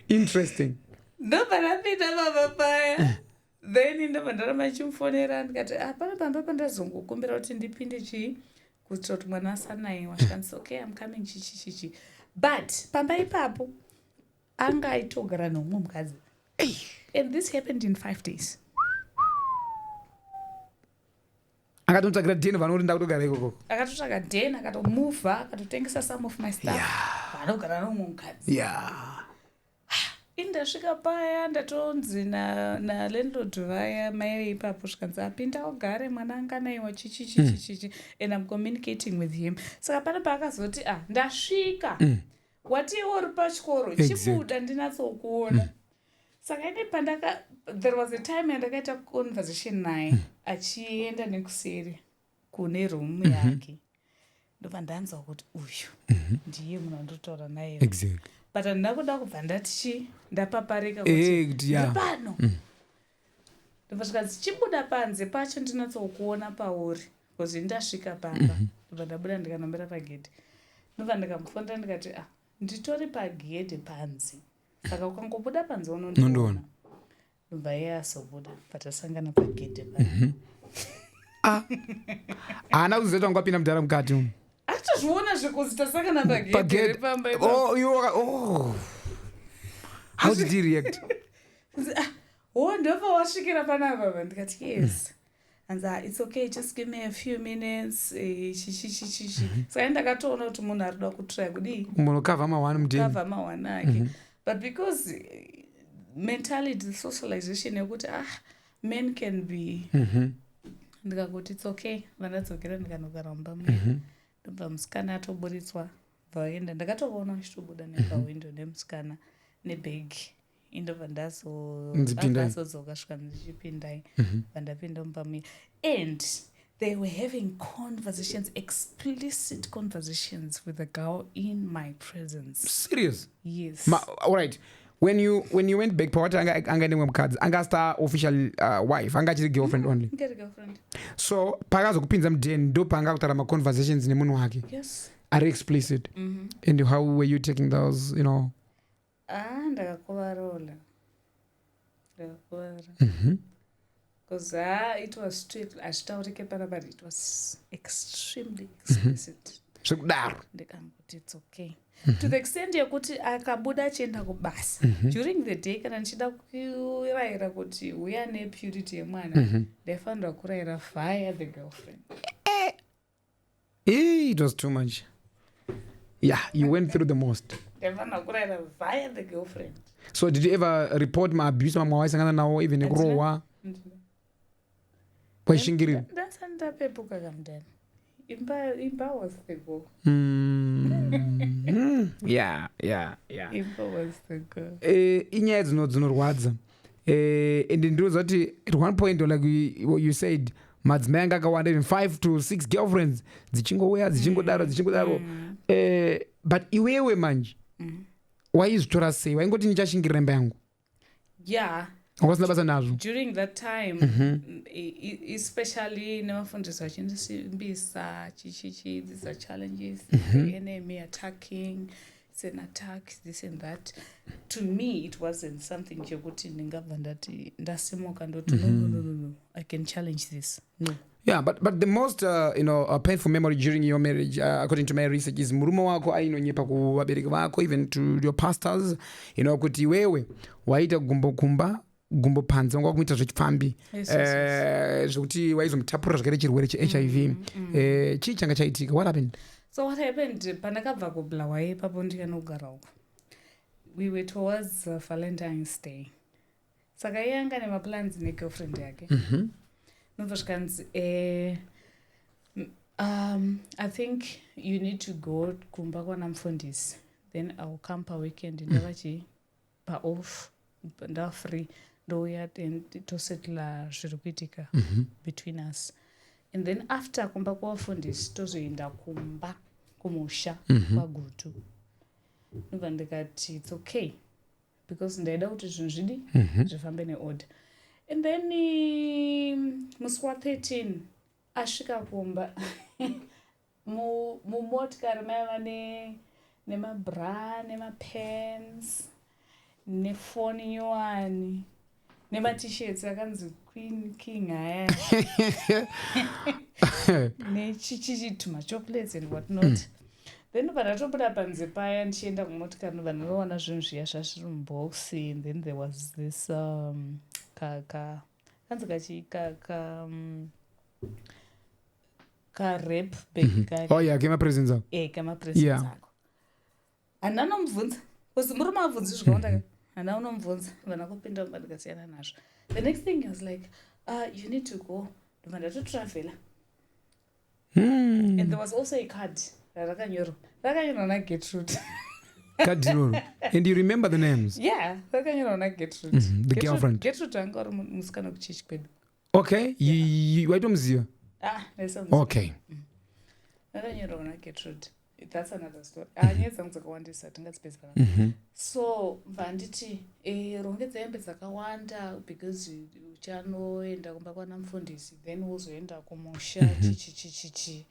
B: Interesting.
C: Ndobva ndapinda baba paya. Then ndobva ndaramba ndichimufonera ndikati pana pamba pandazongokumbira kuti ndipinde chii kuitira kuti mwana asanayiwa. Zvikanzi okay I'm coming chichi. But pamba ipapo anga aitogara nomumwe mukadzi. And this happened in 5 days.
B: Akatotsvagira dheni vanoti ndakutogara ikoko.
C: Akatotsvaga dheni akatomuvha akatotengesa some of my stuff. Vanogara nomumwe mukadzi. Indasvika paya ndatonzi nalandlord vaya mai ipapo zvikanzi apinda ugare mwana anganayiwa chichi and I'm communicating with him. Saka pana paakazoti ndasvika wati iwe uri pachikoro chibuda ndinatsokuona. Saka ine there was a time yandakaita conversation naye achienda nekuseri kune room yake. Ndobva ndanzwa kuti uyu ndiye munhu andotaura naye.
B: Exactly.
C: But handina kuda kubva ndati ndapaparika kuti ndipano. Ndobva zvikanzi chibuda panze pacho ndinatsokuona pauri because ndasvika pamba. Ndobva ndabuda ndikanombera pagedhi. Ndobva ndikamufonera ndikati nditori pagedhi panze. Saka ukangobuda panze unondiona. Ndobva iye asobuda patasangana pagedhi panze.
B: Haana kuzoita ngwapinda mudhara mukati.
C: Atozviona zvekuzi tasangana pagedhi pamba ipapo.
B: How did he react?
C: Ndobva wasvikira panapa. Ndikati yes. And it's okay, just give me a few minutes. Saka ndakatoona kuti munhu arikuda kutry kudii
B: munokavha mawana mudheni.
C: Kavha mawana ake. But because mentality, socialization yekuti men can be ndikangoti it's okay. Vandadzokera ndikanogara mumba mune. Ndobva musikana atoburitswa vaenda. Ndakatoona achitobuda nepawindo nemusikana nebhegi indobva
B: Ndzipindai.
C: ndazodzoka ndichipindai vandapinda mupamwe and they were having conversations, explicit conversations with the girl in my presence.
B: Serious?
C: Yes.
B: All right. When you went back, what anga nemwe mukadzi anga star official wife anga chiri girlfriend only.
C: Get girlfriend.
B: So pakazo kupinza mdeni ndo panga kutara ma conversations nemunhu wake.
C: Yes.
B: Are explicit. And how were you taking those, you know?
C: Ndakakuvarola. Because it was strict. But it was extremely explicit.
B: So kudaro.
C: It's okay. To the extent yekuti akabuda chienda kubasa. During the day kana ndichida kuraira kuti uya nepurity yemwana. Ndaifanirwa kuraira fire the girlfriend.
B: It was too much. Yeah, you went through the most.
C: Ndaifanirwa kuraira fire the girlfriend.
B: So did you ever report my abuse mamwe waisangana nawo even nekurohwa? Waishingirira?
C: Ndasandapepuka kamudhani. Imba was the goal.
B: Yeah.
C: Imba was the goal.
B: Inyaya dzinorwadza. And ndinoziva kuti at one point like you said madzimai anga akawanda even 5 to 6 girlfriends dzichingouya dzichingodaro. But iwewe manje waizvitora sei? Waingoti ndichashingirira imba yangu?
C: Yeah.
B: Wasina basa nazvo?
C: During that time, especially nevafundisi vachindisimbisa chichichi, these are challenges, the enemy attacking, it's an attack, this and that. To me, it wasn't something chekuti ndingabva ndati ndasimuka ndoti no, I can challenge this. No.
B: Yeah, but the most painful memory during your marriage, according to my research, is murume wako ainonyepa kuvabereki vako, even to your pastors, kuti wewe waita gumbo panza wanga kumuita zvechipfambi zvekuti waizomutapurira zvakare chirwere cheHIV. Chii changa chaitika? What happened?
C: So what happened, pandakabva kubulawayo ipapo ndikanogara uko, we were towards Valentine's Day. Saka iye anga nemaplans negirlfriend yake. Nobva zvikanzi I think you need to go kumba kwana mufundisi, then I will come per weekend ndavachi pa off ndafree ndouya tosetla zviri kuitika between us. And then after kumba kwavafundisi tozoenda kumba kumusha kwagutu. Nobva ndikati it's okay because ndaida kuti zvinhu zvidi zvifambe neorder. And then musi wa13 asvika kumba mumotikari maiva nemabra nemapens nefoni nyowani nematishirts akanzi Queen King aya nechichichi tumachocolates and what not. Then pandatobuda panze paya ndichienda kumotikari nobva ndinoona zvinhu zviya zvazviri muboxi. And then there was this rep bag.
B: Kemapresents ako.
C: Kemapresents ako. Handina nomubvunza because murume abvunzi zvakawanda. Handina unomubvunza vana kupinda mumba ndikasiyana nazvo. The next thing I was like, you need to go. Ndobva ndatotravela. And there was also a card rakanyorwa naGertrude.
B: And you remember the names?
C: Yeah, rakanyorwa naGertrude.
B: The girlfriend.
C: Gertrude anga uri musikana kuchechi kwedu.
B: Okay, waitomuziva? Okay.
C: Rakanyorwa naGertrude. That's another story. Nyaya dzangu dzakawandisa tingadzipedza panapa. So vanditi rongedza hembe dzakawanda because uchanoenda kumba kwana mufundisi then wozoenda kumusha chichichichichi.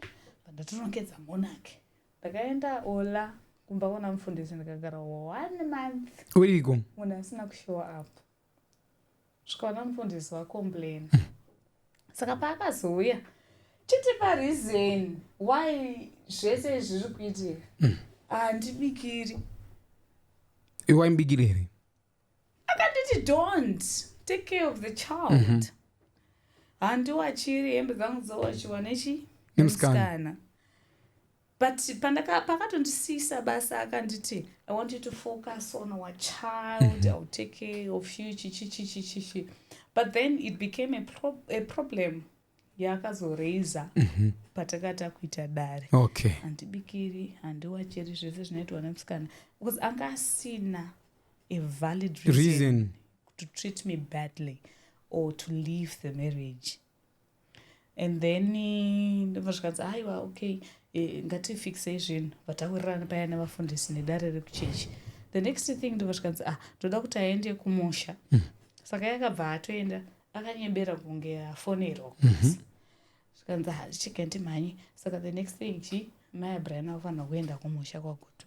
C: Ndatorongedza monake. Ndakaenda Ola kumba kwana mufundisi ndakagara 1 month.
B: Uriko?
C: Munhu asina kushow up. Svikaona mufundisi wacomplain. Saka paakazouya chitipa reason why zvese zviri kuitika. Handibikiri.
B: Waimbikiri here?
C: Akanditi don't take care of the child. Handiwachiri hembe dzangu dzowachiwa nemusikana. But pakatondisisa basa akanditi I want you to focus on our child. I'll take care of you chichichichichi. But then it became a problem yaakazoraisa patakata kuita dare.
B: Okay.
C: Handibikiri, handiwachiri zvese zvinoitwa nemusikana because anga asina a valid reason to treat me badly or to leave the marriage. And then ndovasvikanzi aiwa okay ngatifixe zvinhu vatakurirana paya nevafundisi nedare rekuchechi. The next thing ndovasvikanzi toda kuti aende kumusha. Saka yakabva atoenda akanyembera kunge afonerwa. Zvikanzi zvichika ndimhanye. Saka the next thing mai Brian akufanira kuenda kumusha kwaGoto.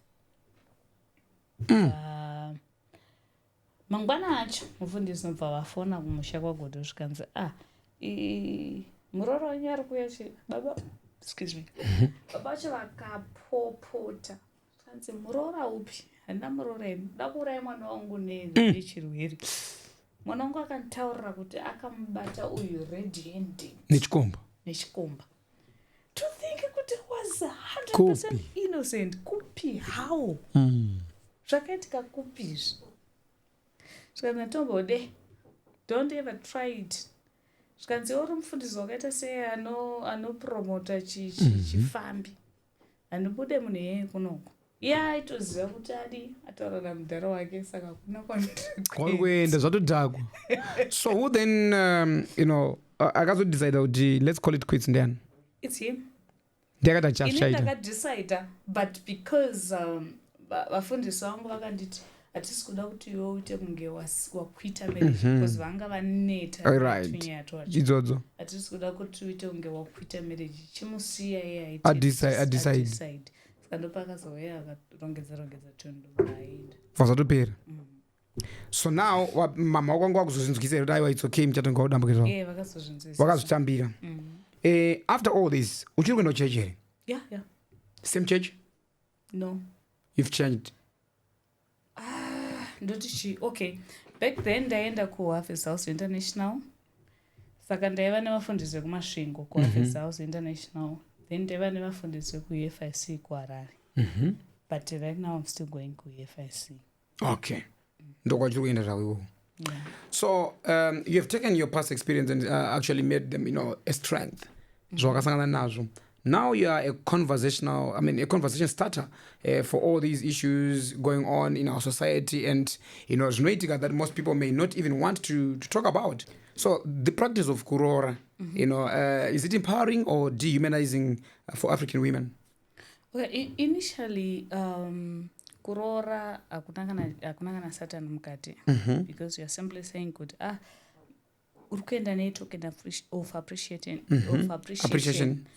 C: Mangwana acho mufundisi nobva vafona kumusha kwaGoto zvikanzi muroro wenyu ari kuuya baba, excuse me, baba vacho vakapopota zvikanzi murora upi? Handina murora imi, da kuuraya mwana wangu nechirwere. Mwana wangu akanditaurira kuti akamubata uyu red handed nechikomba. To think kuti was 100% innocent. Kupi how? Zvakaitika kupizvi. Zvikanzi natombode, don't ever try it. Zvikanzi uri mufundisi wakaita sei anopromota chifambi. Anobude munhu yeye kunoko. Iye aitoziva kuti ataura namudhara wake saka kuna
B: kwanokuenda zvatodhakwa. So who then akazodecide kuti let's call it quits ndiani?
C: It's him.
B: Ndakati achachaita.
C: Ndakadecide but because vafundisi vangu vakanditi hatisi kuda kuti iwe uite kunge wakwita marriage because vanga vaneta
B: idzodzo.
C: Hatisi kuda kuti uite kunge wakwita marriage. Chimusiya iye
B: adecide.
C: Skandopakazouya akarongedza tundu vaenda.
B: Vazatopera. So now mama wakwangu wakuzozvinzwisa kuti aiwa it's okay muchatonga udambukira.
C: Vakazozvinzwisa.
B: Vakazotambira. After all this, uchiri kuenda kuchechi here?
C: Yeah.
B: Same church?
C: No.
B: You've changed?
C: Ndotichi, okay. Back then ndaenda kuHarvest House International. Saka ndaiva nevafundisi vekumasvingo kuHarvest House International. Then ndaiva nevafundisi vekuFIC kuHarare. But right now I'm still going kuFIC.
B: Okay. Ndokwachiri kuenda zvavo.
C: Yeah.
B: So you have taken your past experience and actually made them, a strength. Zvawakasangana nazvo. Now you are a conversation starter for all these issues going on in our society, and zvinoitika that most people may not even want to talk about. So the practice of kurora, is it empowering or dehumanizing for African women?
C: Okay, initially kurora hakuna kana Satan mukati, because you are simply saying good urikuenda netoken of appreciation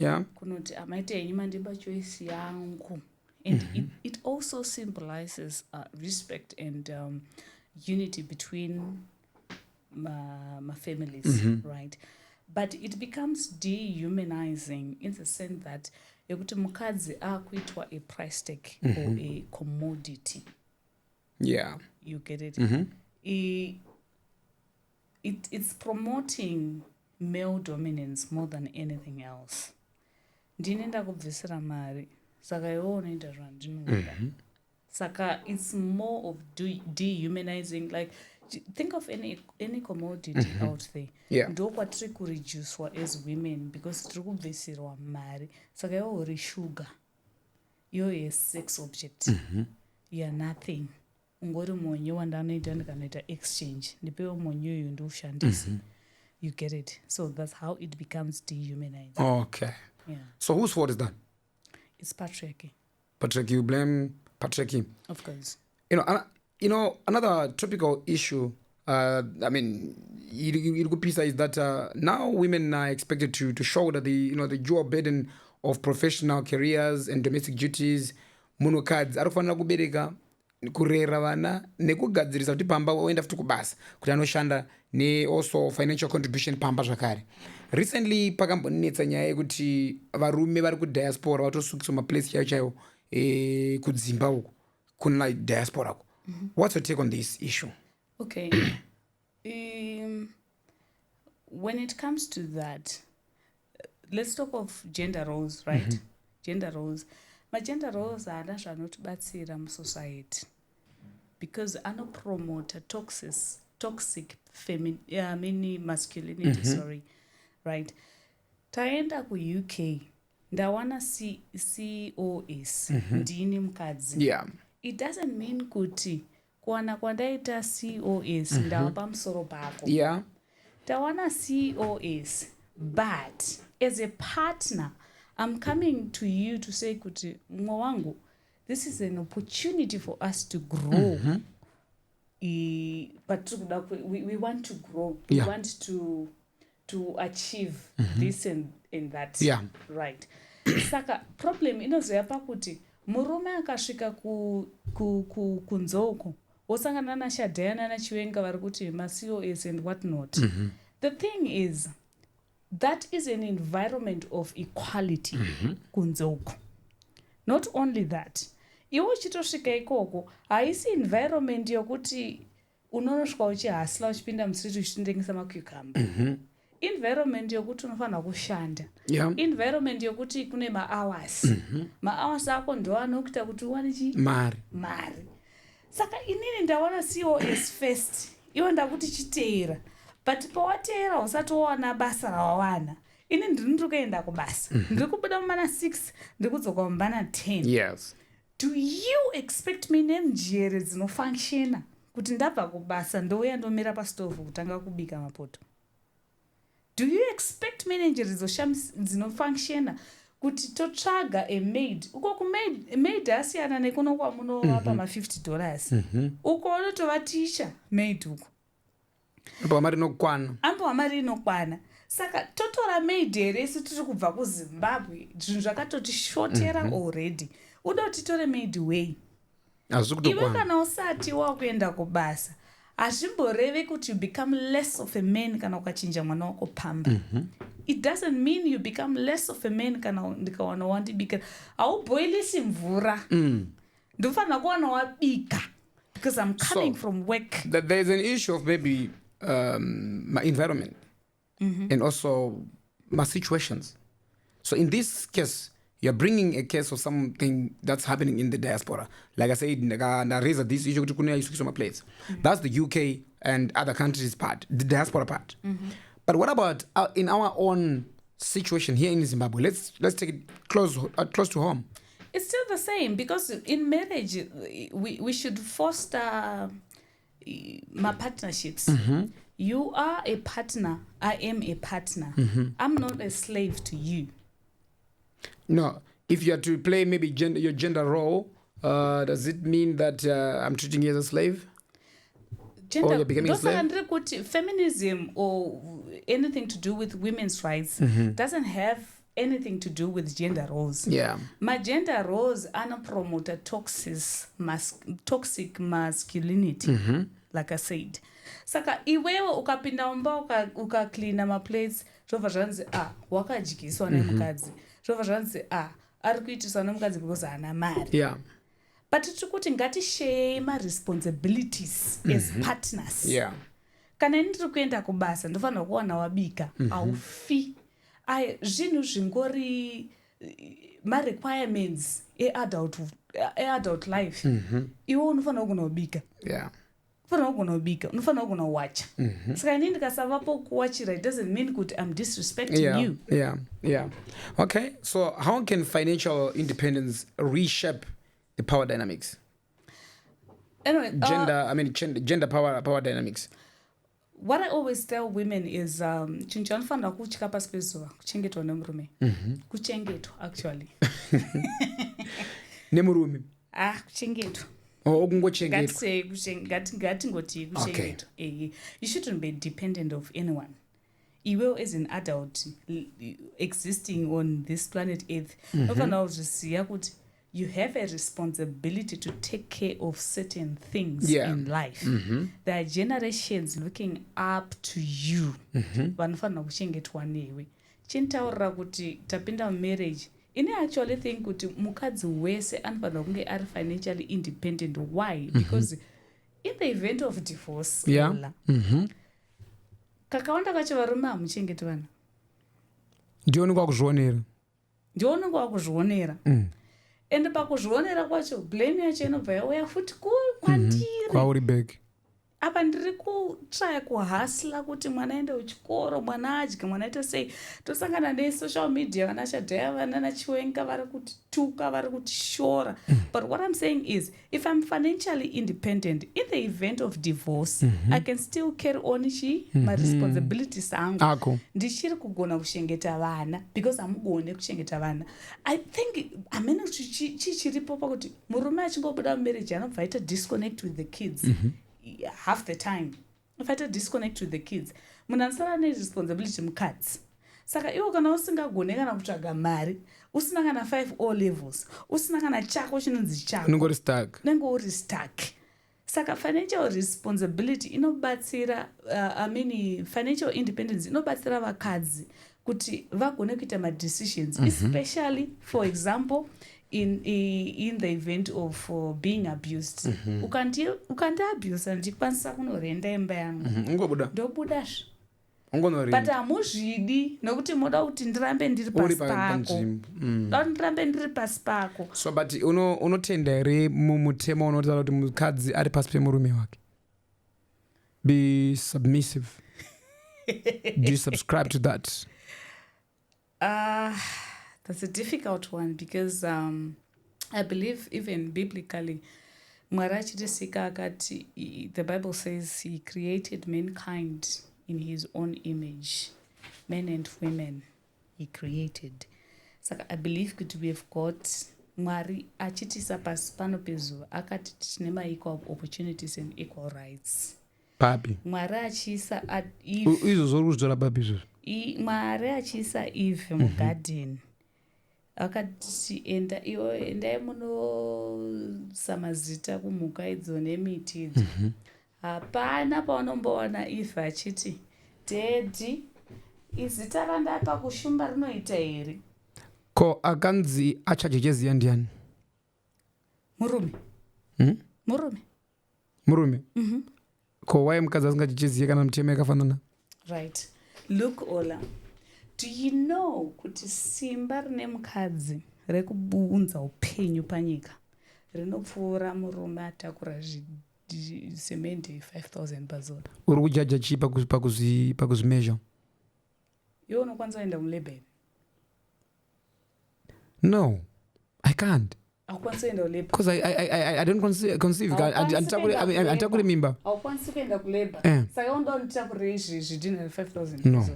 B: yeah,
C: kunoti amaita henyu mandiba choice yangu, and it also symbolizes respect and unity between my families, right? But it becomes dehumanizing in the sense that yekuti mukadzi akuitwa a price tag or a commodity.
B: Yeah,
C: you get it. It's promoting male dominance more than anything else. Ndinenda kubvisira mari saka iwe unoita zvandinoda. Saka it's more of dehumanizing. Like think of any commodity out there.
B: Yeah.
C: Ndokwatiri kureducewa as women because tiri kubvisirwa mari. Saka iwe uri sugar. You're a sex object. You're nothing. Ungori monyo wandanoita ndikanoita exchange. Ndipewo monyo uyu ndiushandise. You get it. So that's how it becomes dehumanizing.
B: Okay.
C: Yeah.
B: So whose fault is that?
C: It's patriarchy.
B: Patriarchy. You blame patriarchy.
C: Of course.
B: Another topical issue, Irgupisa, is that now women are expected to shoulder the dual burden of professional careers and domestic duties. Munokadzi arikufanira kubereka kurera vana nekugadzirisa kuti pamba oenda futi kubasa kuti anoshanda also financial contribution pamba zvakare. Recently pakambonetsa nyaya yekuti varume vari kudiaspora vatosukiswa maplace chaiwo kudzimba uko kuna diaspora ko. What's your take on this issue?
C: Okay. When it comes to that, let's talk of gender roles, right? Gender roles. Magender roles haana zvanotibatsira musociety because anopromota toxic masculinity, sorry, right? Taenda kuUK ndawana COS ndini mukadzi.
B: Yeah.
C: It doesn't mean kuti kuwana kwandaita COS ndava pamusoro pako.
B: Yeah.
C: Tawana COS, but as a partner, I'm coming to you to say kuti mwangu, this is an opportunity for us to grow. But we want to grow. We want to achieve this and that.
B: Yeah.
C: Right. Saka problem inozoya pakuti murume akasvika kunzoko wosangana nashadhayana nachiwenga vari kuti ma-COS and what not. The thing is, that is an environment of equality kunzoko. Not only that, iwe uchitosvika ikoko haisi environment yokuti unonosvika uchihasla uchipinda mustreet uchitotengesa macucumber. Environment yokuti unofanira kushanda. Environment yokuti kune ma-hours. Ma-hours ako ndo anokuita kuti uwane chi? Mari. Saka inini ndawana COS first. Iwe ndakuti chiteera. But pawateera usati wawana basa rawawana. Ini ndinotokaenda kubasa. Ndiri kubuda mumana 6, ndiri kudzoka mumana 10.
B: Yes.
C: Do you expect me nemjere dzinofunctiona kuti ndabva kubasa ndouya ndomira pastovhu kutanga kubika mapoto? Do you expect manager dzinofunctiona kuti totsvaga a maid? Uko maid asiyana nekuno kwamunovapa ma$50. Uko unotova teacher maid uko. Ambo mari inokwana. Saka totora maid here isi tiri kubva kuZimbabwe. Zvinhu zvakatotishotera already. Uda kuti tore maid way. Iwe kana usati wakuenda kubasa. Hazvimborevi kuti you become less of a man kana ukachinja mwana wako pamba. It doesn't mean you become less of a man kana ndikawana wandibika. Hauboilisi mvura. Ndofanira kuwana wabika. Because I'm coming from work.
B: There's an issue of maybe my environment and also my situations. So in this case, you're bringing a case of something that's happening in the diaspora. Like I said, this issue that's the UK and other countries part, the diaspora part. But what about in our own situation here in Zimbabwe? Let's take it close to home.
C: It's still the same, because in marriage we should foster my partnerships. You are a partner, I am a partner. I'm not a slave to you.
B: No, if you are to play maybe your gender role, does it mean that I'm treating you as a slave? Or you're becoming a slave?
C: Feminism or anything to do with women's rights doesn't have anything to do with gender roles.
B: Yeah.
C: My gender roles are promote toxic masculinity, like I said. Saka iwewe ukapinda umba ukacleana maplates, zvobva zvanzi wakadyiswa nemukadzi. Zvobva zvanzi ari kuitiswa nemukadzi because haana mari.
B: Yeah.
C: But tiri kuti ngatishare ma-responsibilities as partners.
B: Yeah.
C: Kana ini ndiri kuenda kubasa ndofanira kuwana wabika, haufi. Zvinhu zvingori ma-requirements e-adult life. Iwe unofanira kugona kubika.
B: Yeah.
C: Unofanira kugona kuwacha. Saka ini ndikasavapo kuwachira, it doesn't mean kuti I'm disrespecting you.
B: Yeah. Okay, so how can financial independence reshape the power dynamics?
C: Anyway,
B: gender power dynamics.
C: What I always tell women is chinhu chanofanira kutya pasi pezuva kuchengetwa nemurume. Kuchengetwa actually.
B: Nemurume.
C: Kuchengetwa.
B: Ngatingoti
C: kuchengetwa. You shouldn't be dependent of anyone. Iwe as an adult existing on this planet Earth, nofanira kuziya kuti you have a responsibility to take care of certain things in life. There are generations looking up to you. Vanofanira kuchengetwa newe. Chintaurira kuti tapinda marriage. I actually think kuti mukadzi wese anofanira kunge ari financially independent. Why? Because in the event of divorce, kakawanda kacho varume hamuchengeti vana.
B: Ndionekwa
C: kuzvionera. Ende pakuzvionera kwacho blame yacho inobva yauya futi kwandiri.
B: Kwauri back.
C: apa ndiri kutraya kuhasla kuti mwana aende kuchikoro, mwana adye, mwana aite sei. Tosangana nesocial media, vana Shadhaya, vana naChiwenga vari kutituka, vari kutishora. But what I'm saying is, if I'm financially independent, in the event of divorce, I can still carry on my responsibilities angu. Ndichiri kugona kushengeta vana, because hamugone kushengeta vana. I think amene chichiripo pakuti murume achingobuda marriage anobva aita disconnect with the kids. Half the time if I disconnect with the kids, munhu anosara neresponsibility mukadzi. Saka iwo kana usingagone kana kutsvaga mari, usina kana 5 O levels, usina kana chako chinonzi chako, unenge uri stuck. Saka financial responsibility inobatsira financial independence inobatsira vakadzi kuti vagone kuita madecisions, especially for example in the event of being abused. Ukandiabuse ndikwanisa kunorenda imba yangu, ndobudazve. But hamuzvidi nokuti moda kuti ndirambe ndiri pasi pako. Ndirambe ndiri pasi pako.
B: So but unotenda here mumutemo unotaura kuti mukadzi ari pasi pemurume wake? Be submissive. Do you subscribe to that?
C: That's a difficult one because I believe even biblically, the Bible says he created mankind in his own image. Men and women he created. So I believe that we have got Mwari achitisa pasi pano pezuva akati tine equal opportunities and equal rights.
B: Papi.
C: Mwari achisa Mwari achisa Eve mugarden. Akati endai munosamazita kumhuka idzo nemiti idzo. Hapana paunomboona Eve achiti dedi izita randapa kushumba rinoita here.
B: Ko akanzi achajejeziya ndiani?
C: Murume.
B: Murume. Ko why mukadzi asingajejeziye kana mutemo yakafanana?
C: Right. Look Ola, do you know kuti simba rine mukadzi rekubuunza upenyu panyika rinopfuura murume atakura semende 5,000 pazuva?
B: Uri kujaja chii pakuzimezha?
C: Iwe unokwanisa kuenda mulabor?
B: No, I can't.
C: Haukwanisi kuenda kulabor?
B: Because I don't conceive. Antakure mimba.
C: Haukwanisi kuenda kulabor. Saka undotakure zvidhina 5,000.
B: No.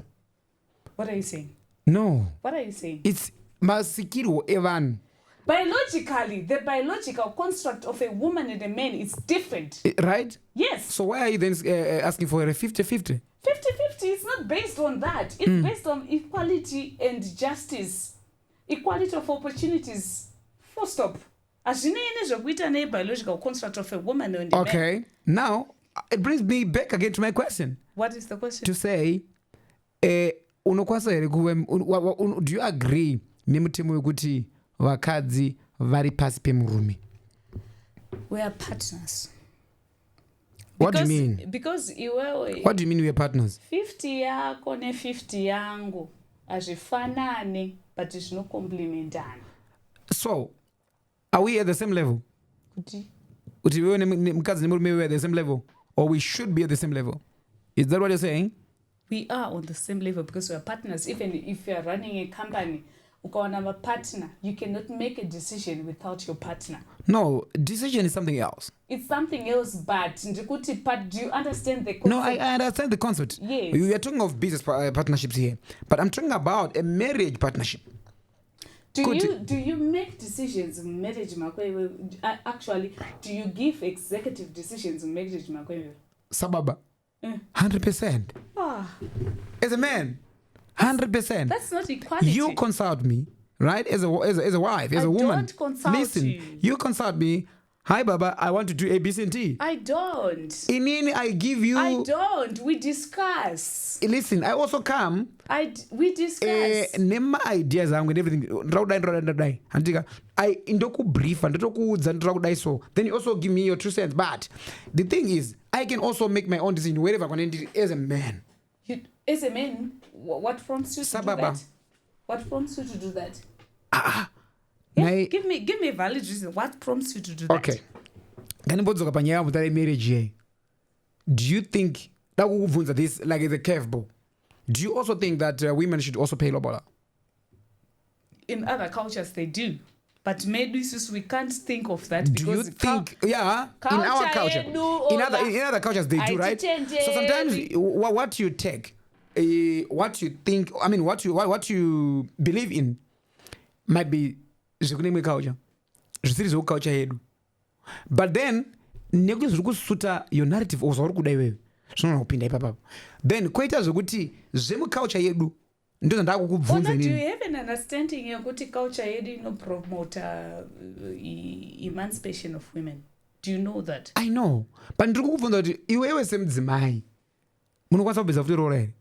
C: What are you saying?
B: No.
C: What are you saying?
B: It's masikiro evan.
C: Biologically, the biological construct of a woman and a man is different.
B: Right?
C: Yes.
B: So why are you then asking for a 50-50?
C: 50-50 is not based on that. It's based on equality and justice. Equality of opportunities. Full stop. Azvine biological construct of a woman and a man.
B: Okay. Now, it brings me back again to my question.
C: What is the question?
B: To say, do you agree nemutemo wekuti vakadzi vari pasi pemurume?
C: We are partners.
B: What do you mean?
C: Because
B: what do you mean we are partners?
C: 50 yako ne 50 yangu azvifanane but zvinokomplementana.
B: So, are we at the same level?
C: Kuti
B: wewe nemukadzi nemurume we are at the same level, or we should be at the same level? Is that what you're saying?
C: We are on the same level because we are partners. Even if you are running a company, ukaona a partner, you cannot make a decision without your partner.
B: No, decision is something else.
C: It's something else, but do you understand the concept?
B: No, I understand the concept.
C: Yes.
B: We are talking of business partnerships here, but I'm talking about a marriage partnership.
C: Do you make decisions in marriage? Actually, do you give executive decisions in marriage?
B: Sababa. 100%. As a man, 100%.
C: That's not equality.
B: You consult me, right? As a wife, as a woman.
C: I don't consult
B: Listen, you consult me. Hi, Baba, I want to do A, B, C, and D.
C: I don't.
B: I give you.
C: I don't. We discuss.
B: Listen, I also come.
C: We discuss.
B: Nema ideas and everything. I indoku brief and so. Then you also give me your 2 cents. But the thing is, I can also make my own decision wherever I want as a man.
C: As a man, what prompts you to do that? What prompts you to do that? Yeah, give me a valid reason. What prompts you to do that?
B: Okay. Can you put panyaya mutare marriage here? do you think that this like is a curveball? Do you also think that women should also pay lobola?
C: In other cultures, they do. But maybe we can't think of that because...
B: Do you think, in our culture, in other cultures they do, right? So sometimes what you take, what you think, I mean, what you believe in might be zvikunenge culture, zvisiri zvekulture yedu. But then, nekuti zviri kusuta your narrative also uri kuda iwewe, zvinoona kupinda ipapapo. Then koita zvokuti zvemuculture yedu ndo ndakukubvunza
C: inini. Do you have an understanding yokuti culture yedu inopromote emancipation of women? Do you know that?
B: I know, but ndiri kukubvunza kuti iwewe semudzimai munokwanisa kupedza futi rora here?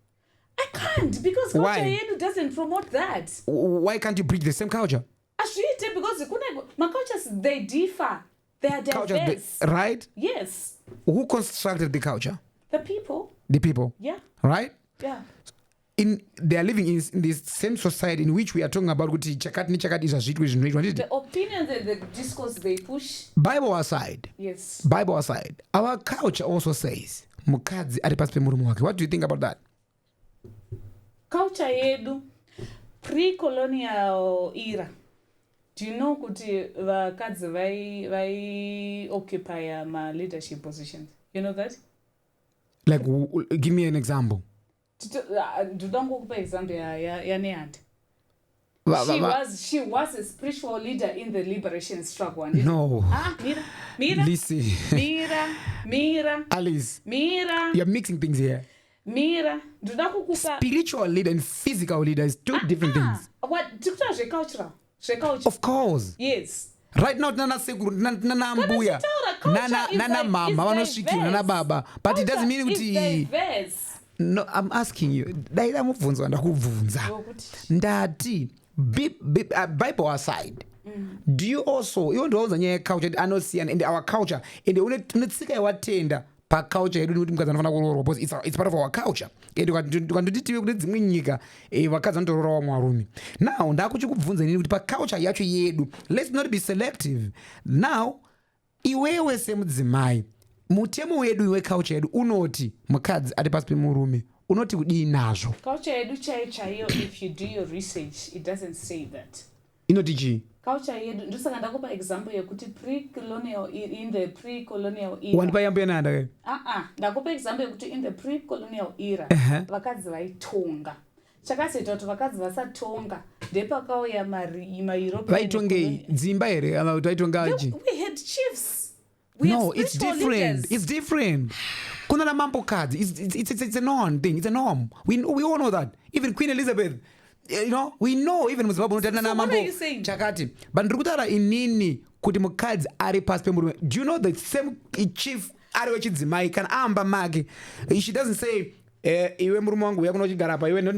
C: I can't, because culture yedu doesn't promote that.
B: Why can't you preach the same culture?
C: Ashite, because my cultures, they differ. They are diverse.
B: Right?
C: Yes.
B: Who constructed the culture?
C: The people.
B: The people.
C: Yeah.
B: Right?
C: Yeah.
B: They are living in this same society in which we are talking about chakati is a situation.
C: The opinions and the discourse they push.
B: Bible aside.
C: Yes.
B: Bible aside. Our culture also says mukadzi ari pasi pemurume wake. What do you think about that?
C: Culture yedu pre-colonial era. Do you know kuti vakadzi vai occupy my leadership positions? You know that?
B: Like, give me an example.
C: Ndodangokupa example yaNehanda. She was a spiritual leader in the liberation struggle.
B: No.
C: Mira.
B: Listen.
C: Mira.
B: Alice.
C: Mira.
B: You're mixing things here.
C: Mira.
B: Spiritual leader and physical leader is two different things.
C: What? Cultural.
B: Of course.
C: Yes.
B: Right now, nana sekuru, nana mbuya, nana mama, vanosvikira, nana baba. But it doesn't mean kuti. No, I'm asking you. Daida mubvunzo ndakubvunza. Ndati Bible aside. Do you also, you know, the culture anosiyan in our culture in the unetsika yawatenda pa culture yedu kuti mukadzi anofana kurorwa because it's part of our culture. Tukandoti kuti dzimwe nyika vakadzi vanotorora vamwe varume. Now ndakuchikubvunza nini kuti pa culture yacho yedu, let's not be selective. Now iwewe semudzimai mutemo wedu weculture yedu unoti mukadzi ari pasi pemurume unoti kudii nazvo?
C: Culture yedu chaiyo, if you do your research, it doesn't say that.
B: Inoti chi?
C: Culture yedu ndosaka ndakupa example yekuti in the pre-colonial era.
B: Wandipa yambo yananda kai?
C: Ndakupa example yekuti in the pre-colonial era vakadzi vaitonga. Chakasaita kuti vakadzi vasatonga ndepakauya maEuropean.
B: Vaitongei dzimba here kana kuti vaitongaji?
C: We had chiefs.
B: No, it's different. Leaders. It's different. Kunana mambo cards. It's a norm thing. It's a norm. We all know that. Even Queen Elizabeth, you know, we know even Muzimbabwe
C: so what are you saying?
B: Chakati. But ndrukutara inini kuti mukadzi ari pasi pemurume. Do you know the same chief ari wechidzimai kana amba mage? She doesn't say iwe murume wangu uya kunochigara pa iwe no.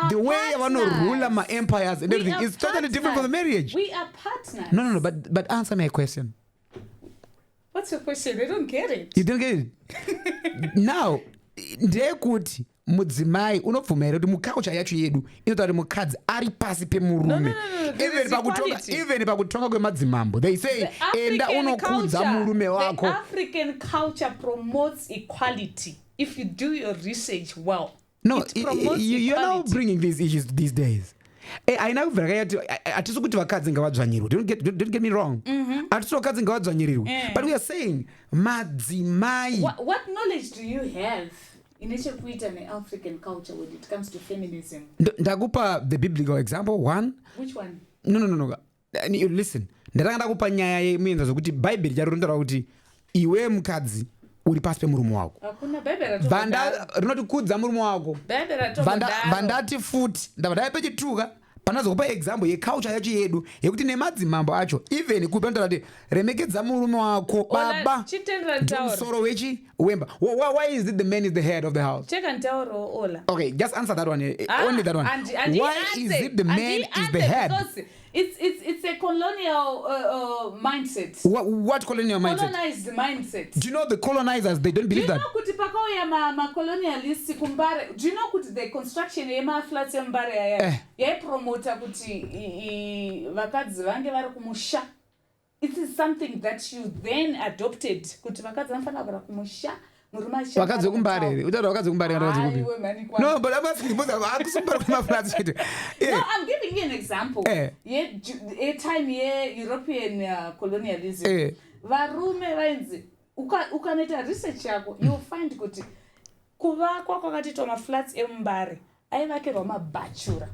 B: The way rule my empires and everything is totally different from the marriage.
C: We are partners.
B: No, but answer my question.
C: What's your question? I don't get it.
B: You don't get it? Now, ndekuti mudzimai unobvumira kuti muculture yacho yedu inotaura mukadzi ari pasi pemurume. Even pakutonga kwemadzimambo. They say enda unokudza murume wako.
C: The African culture promotes equality. If you do your research well.
B: No, you're now bringing these issues these days. I know atisi kuti vakadzi ngavadzvanyirirwe. Don't get me wrong. Atisi vakadzi ngavadzvanyirirwe. But we are saying madzimai.
C: What knowledge do you have in an African culture when it comes to feminism?
B: Ndakupa the biblical example one.
C: Which one?
B: No. Listen. Ndakupa nyaya yemenza zokuti Bible yaronzera kuti iwe mukadzi uri pasi pemurume wako.
C: Hakuna Bible ratobva.
B: Rinotikudza murume wako.
C: Bible ratobva.
B: Vandati futi ndavadai pechituka panazokupa example yeculture yacho yedu yekuti nemadzimambo acho even kupenda kuti remekedza murume wako baba musoro wechi wemba. Why is it the man is the head of the house?
C: Check and tell Ola.
B: Okay, just answer that one. Only that one. Why is it the man is the head?
C: It's a colonial mindset.
B: What colonial mindset?
C: Colonized mindset.
B: Do you know the colonizers, they don't believe that?
C: Do you know kuti pakauya ma colonialists kumbare? Do you know kuti the construction yema flats yambare promoter kuti vakadzi vange vari kumusha? It is something that you then adopted kuti vakadzi vanofana kugara kumusha
B: wakadzi wekumbare utaura wakadzi wekumbare no but I'm asking because akusumbara kwemaflats chete.
C: No, I'm giving you an example. A time European colonialism. Varume vainzi ukanoita research yako you'll find kuti kuvakwa kwakatiitwa maflats emumbare aivakirwa mabachura.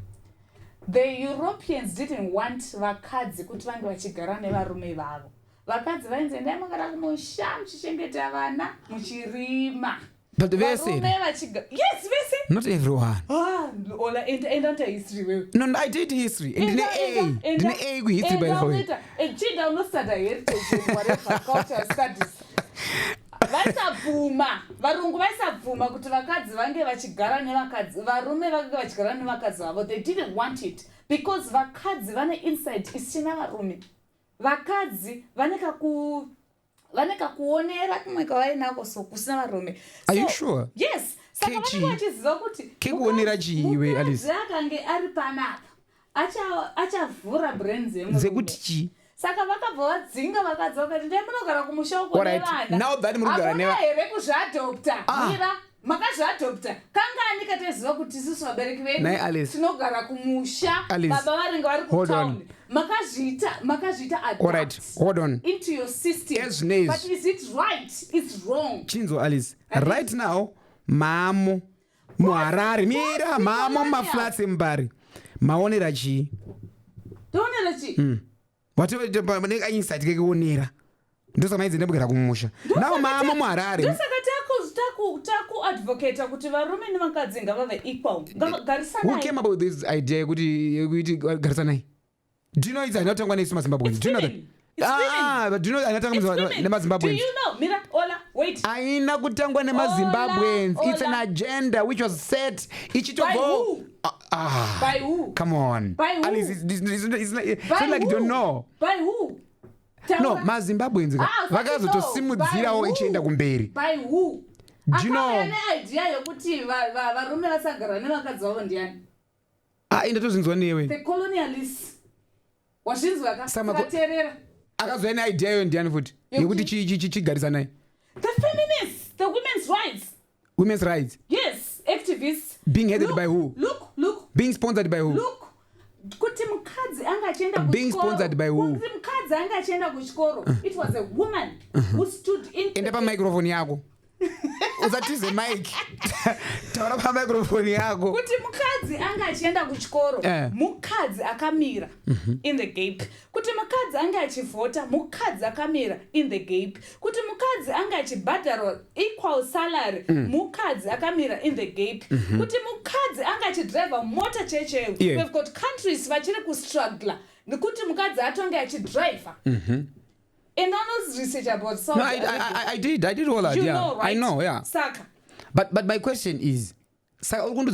C: The Europeans didn't want vakadzi kuti vange vachigara nevarume vavo. Vakadzi vainzi endai makara kumusha muchichengeta vana muchirima.
B: But they said,
C: yes, they say.
B: Not everyone.
C: And history.
B: No, I did history. And didn't A with history by the way.
C: And she down not study heritage whatever cultural studies. Vasabvuma varungu vaisabvuma kuti vakadzi vange vachigara nevakadzi varume vange vachigara nevakadzi vavo. They didn't want it because vakadzi vane insight isina varume. Vakadzi vaneka kuonera kumwe kwavainako so kusina varume.
B: Are you sure?
C: Yes. Saka vanenge vachiziva kuti
B: kekuonera chiiwe Alice
C: akange ari panapa achavhura brains
B: dzekuti chi.
C: Saka vakabva vadzinga vakadzi vakati ndai munogara kumusha uko nevana here kuzviadopta mira makazviadopta kangani kateziva kuti isusu vabereki vedu tinogara kumusha baba varinge vari kutown makazviita
B: adopt hold on
C: into your system. But is it right? It's wrong.
B: Chinzo Alice right now mamo muharare mira mamo maflats embari maonera chi
C: toonera chi
B: whatever insight kekuonera ndosamaidze ndabwera kumusha nawo mama muharare
C: ndosaka taku advocate kuti varume nevakadzi ngavave equal ngavagarisa.
B: Who came up with this idea yekuti garisa naye? Do you know it's anotangwa nesu maZimbabweans? Do you know that? But do you know anotangwa nemaZimbabweans?
C: Do you know? Mira, Ola, wait.
B: Aina kutangwa nemaZimbabweans. It's an agenda which was set.
C: By who? By who?
B: Come on.
C: By who?
B: Alice, it's like you don't know.
C: By who?
B: No, maZimbabweans vakazotosimudzirawo ichienda kumberi.
C: By who?
B: Do you know?
C: Akava idea yokuti varume vasagara nevakadzi vavo ndiani?
B: Indatozvinzwa newe.
C: The colonialists. Wazvinzwa akaterera.
B: Akazwa ine idea yo ndiani futi? Yekuti chigarisa naye.
C: The feminists, the women's rights.
B: Women's rights?
C: Yes, activists.
B: Being headed by who?
C: Look.
B: Being sponsored by who?
C: Look. Kuti mukadzi anga achienda kuchikoro.
B: Being sponsored by who?
C: Kuti mukadzi anga achienda kuchikoro. It was a woman who stood in.
B: Enda pa microphone yako. Usatize mic. Taura pa microphone yako.
C: Kuti mukadzi anga achienda kuchikoro. Mukadzi akamira in the gate. Kuti mukadzi anga achivhota, mukadzi akamira in the gate. Kuti mukadzi anga achibhadharwa equal salary, mukadzi akamira in the gate. Kuti mukadzi anga achidrive mota cheche. We've got countries vachiri kustruggle nekuti mukadzi atonge achidrive. And I was research about Saudi.
B: No, I did all that.
C: You
B: yeah,
C: know, right?
B: I know. Yeah.
C: Saka.
B: But my question is, what we
C: are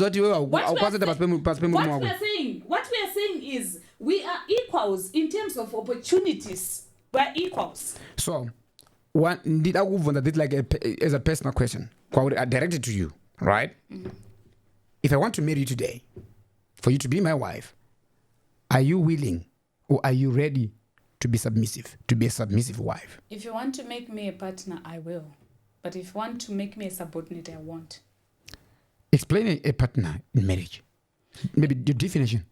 C: saying is we are equals in terms of opportunities. We are equals.
B: So, did I move on that like as a personal question? I directed to you, right? If I want to marry you today, for you to be my wife, are you willing or are you ready to be submissive, to be a submissive wife?
C: If you want to make me a partner, I will. But if you want to make me a subordinate, I won't.
B: Explain a partner in marriage. Maybe your definition.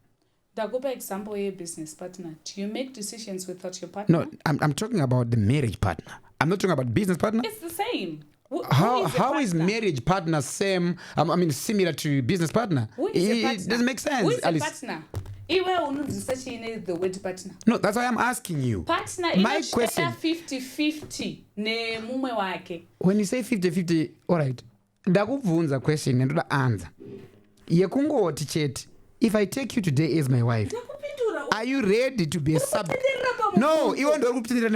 C: Dagoba example, a business partner. Do you make decisions without your partner?
B: No, I'm talking about the marriage partner. I'm not talking about business partner.
C: It's the same.
B: How is marriage partner similar to business partner? It doesn't make sense.
C: Who is a partner? The word partner.
B: No, that's why I'm asking you.
C: Partner, my question. 50-50 ne mumwe wake.
B: When you say 50-50, all right. Ndakubvunza question and answer. Yekungoti chete. If I take you today as my wife, are you ready to be a sub? No, you want to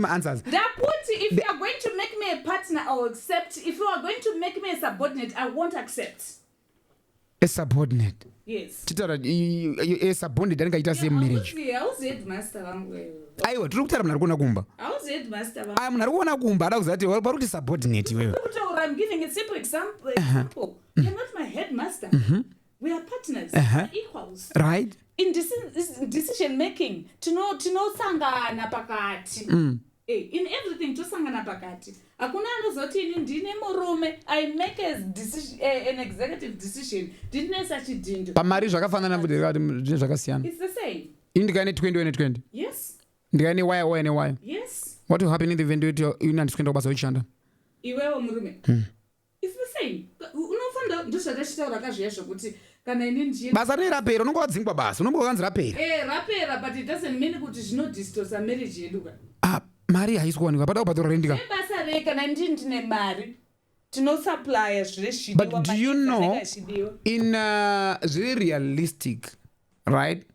B: answers.
C: If you are going to make me a partner, I will accept. If you are going to make me a subordinate, I won't accept.
B: A subordinate?
C: Yes.
B: A subordinate angaita same marriage.
C: Hauzi headmaster vangu.
B: Aiwa, tiri kutaura munhu arikuona kumba.
C: Hauzi headmaster vangu.
B: Munhu arikuona kumba ada kuzati vari subordinate wewe.
C: I'm giving a simple example. You're not my headmaster. We are partners. Equals.
B: Right.
C: In decision making, to know sangana pakati. In everything to sangana pakati. Hakuna anozoti ini ndine murume. I make a decision, an executive decision. Ndine sachidhindo.
B: Pamari zvakafanana kuti zvakasiyana.
C: It's the same.
B: Indikaine 20
C: Yes.
B: Ndikaine why.
C: Yes.
B: What will happen in the event that you ndisikuenda kubasa uchishanda?
C: Iwewe murume. It's the same. Unofanira ndozvatachitaura kazviyazvo kuti kana ini ndiye
B: basa nerapera unongovadzingwa basa unongokanzi rapera.
C: Rapera, but it doesn't mean kuti zvinodistorsa marriage yedu ka.
B: Mari haisi kuwanikwa pada kupatora rendika.
C: Basa rei kana ndine mari tinosupply zvezvidiwa.
B: But do you know in very realistic, right?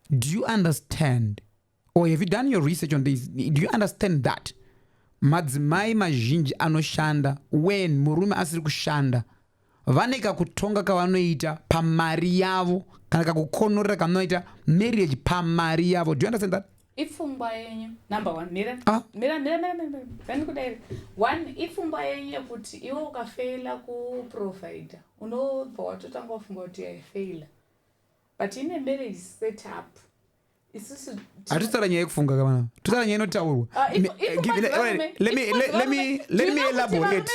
B: Do you understand, or have you done your research on this? Do you understand that madzimai mazhinji anoshanda when murume asiri kushanda vane kakutonga kavanoita pamari yavo kana kakukonorera kavanoita marriage pamari yavo? Do you understand that?
C: Ifungwa yenyu number 1 mira one ifungwa yenyu kuti iwe ukafeila kuprovide unobva watotanga ufunga kuti yaifeila, but in a marriage setup
B: hatitaura nyaya yekufunga kavana, totaura nyaya inotaurwa. Let me elaborate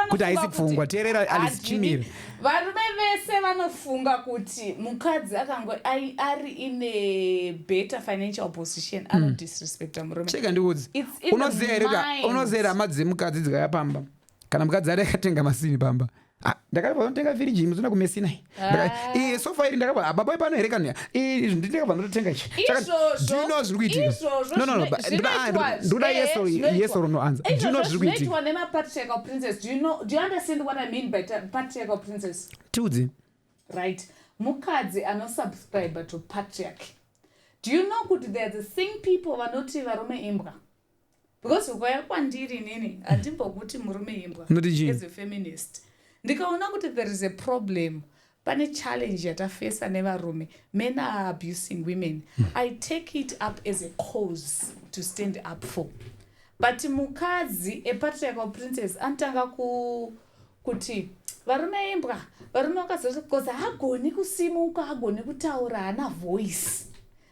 B: kuti haisi kufungwa. Teerera Alice chimira.
C: Varume vese vanofunga kuti mukadzi akango ari in a better financial position anodisrespecta murume.
B: Cheka ndiudzi. Unoziva here hama dzemukadzi dzikaya pamba kana mukadzi ari akatenga masini pamba. Ndakabva ndotenga firiji muzona kumesina. Sofa iri ndakabva ababa pano here kana ndikabva ndotenga ichi. Do you know zviri kuitika? No. Ndoda yes or no answer. Do you know zviri kuitika?
C: Zvinoitwa nemapatriarchal princess. Do you understand what I mean by patriarchal princess?
B: Tiudzi.
C: Right. Mukadzi anosubscribe to patriarchy. Do you know kuti there's a thing people vanoti varume imbwa? Because ukaya kwandiri nini andimbokuti murume imbwa as a feminist. Ndikaona kuti there is a problem, pane challenge yatafesa nevarume, men are abusing women. I take it up as a cause to stand up for. But mukadzi a patriarchal princess antanga kuti varume imbwa, varume vakazoti because hagoni kusimuka, hagoni kutaura, hana voice.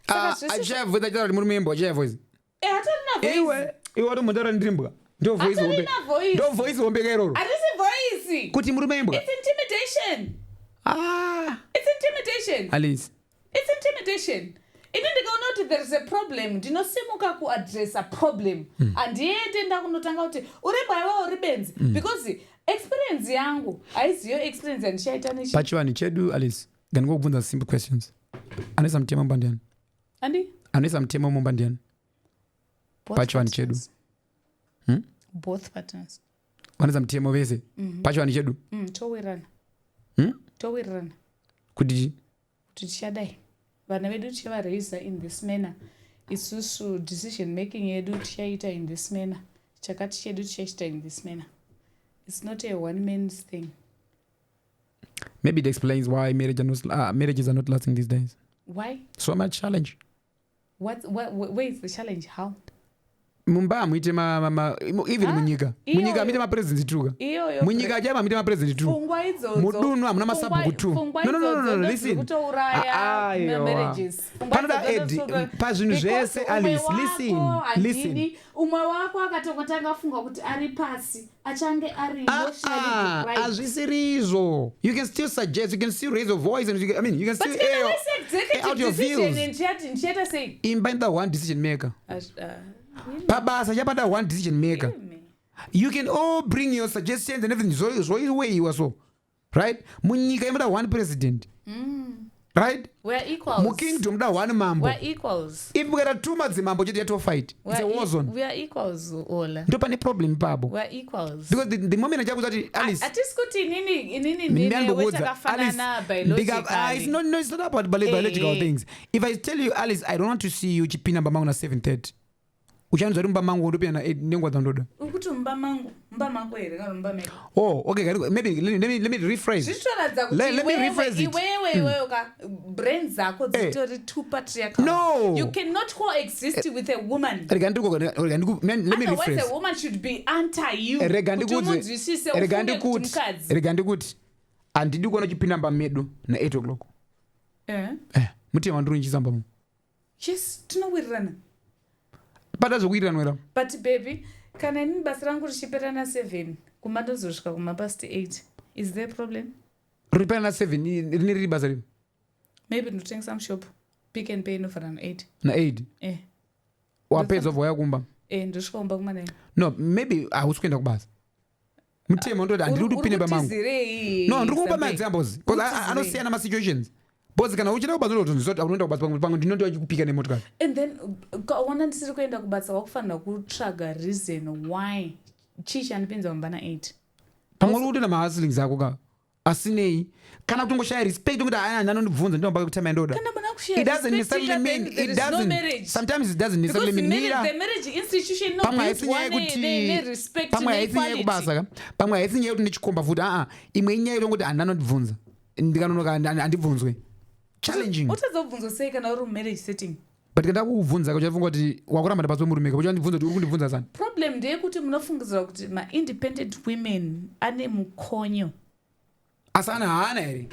B: Achava voice achava murume imbwa, achava voice.
C: Hatarina voice.
B: Iwe wari mundara ndimbwa. Ndo voice hombe. Ndo voice hombe kairoro.
C: Atisi voice.
B: Kuti murume imbwa.
C: It's intimidation. It's intimidation.
B: Alice.
C: It's intimidation. Ini ndikaona kuti there is a problem, ndinosimuka kuaddress a problem. Andiende ndakunotanga kuti uremba iwe uri benzi because experience yangu aiziyo experience yandichaita nechi.
B: Pachiwani chedu Alice. Ngandikubvunza simple questions. Anesa mtemo mbandiani?
C: Andi?
B: Anesa mtemo mbandiani? Pachiwani chedu.
C: Both partners.
B: Waneza mtemo vese. Pachiwani chedu.
C: Towirana. Towirana.
B: Kuti
C: tichadai. Vana vedu tichavareisa in this manner. Isusu decision making yedu tichaita in this manner. Chakati chedu tichaita in this manner. It's not a one man's thing.
B: Maybe it explains why marriages are not lasting these days.
C: Why?
B: So much challenge.
C: Where is the challenge? How?
B: Mumba muite even munyika muite mapresident tuka munyika achama muite mapresident tu mudunhu hamuna masabhuku tu. No, listen. Panoda pazvinhu zvese Alice, listen.
C: Umwe wako akatotanga funga kuti ari pasi achange ari emotionally deprived.
B: Azvisirizvo. You can still suggest, you can still raise your voice and you can still air out your views. Imba in the one decision maker. Pabasa chapata one decision maker. You can all bring your suggestions and everything. So way you are so. Right? Munyika imada one president. Right?
C: We're equals.
B: Mukingdom da one mambo.
C: We're equals.
B: If we got two mambo you have to fight. It's a war zone.
C: We are equals, Ola.
B: Don't any problem pabo.
C: We're equals.
B: Because the moment I just Alice.
C: At this kuti nini wetakafanana biologically.
B: It's not about biological things. If I tell you Alice, I don't want to see you chipina bamangu na 7:30. Uchanza rumba mangu ndopia na nengwa zandoda.
C: Ukuti mba mangu ere kana mba meko.
B: Oh, okay, maybe let me rephrase. Let me rephrase it.
C: Iwewe ka brain zako zitori two patriarchal.
B: No.
C: You cannot coexist with a woman.
B: Let me rephrase.
C: Otherwise a woman should be anti you.
B: Regandi kuti andidi kuona chipinda pamedu na 8 o'clock. Muti manduru nchizamba mu.
C: Yes, tunowirirana.
B: But baby,
C: kana inini basa rangu richipera na7 kumandozosvika kumapast 8 is there a problem?
B: Ripera na7 rine riri basa ripi?
C: Maybe ndotengesa mushop Pick and Pay inofanana na8
B: na8 wapedza bva yakumba
C: ndosvika kumba kuma9
B: no maybe hausi kuenda kubasa mutemo ndoti handiri kupinde pamangu no ndiri kupa maexamples because anosiyana masituations because kana uchida kubasa unoenda kubasa pamwe ndinoti kupika nemotokari
C: and then kaona ndisiri kuenda kubasa wakufanira kutsvaga reason why chii chandipinza kumba na8
B: pamwe uri kuti namahustlings ako ka asinei kana kutongoshaya respect kuti anondibvunza ndinoba kutama ndoda it doesn't necessarily mean it doesn't sometimes it doesn't necessarily mean
C: the marriage institution no
B: pamwe haisinyaya kubasa ka pamwe haisinyaya kuti ndichikomba futi imwe inyaya yekuti anondibvunza ndikanonoka handibvunzwe challenging
C: utadzobvunzwa sei kana uri marriage setting
B: but kada kuvunza uchafunga kuti wakuramba ndapaswe murumeka uchandibvunza kuti uri kundibvunza sana
C: problem ndeyekuti munofungidzira kuti ma-independent women ane mukonyo
B: asi ana haana here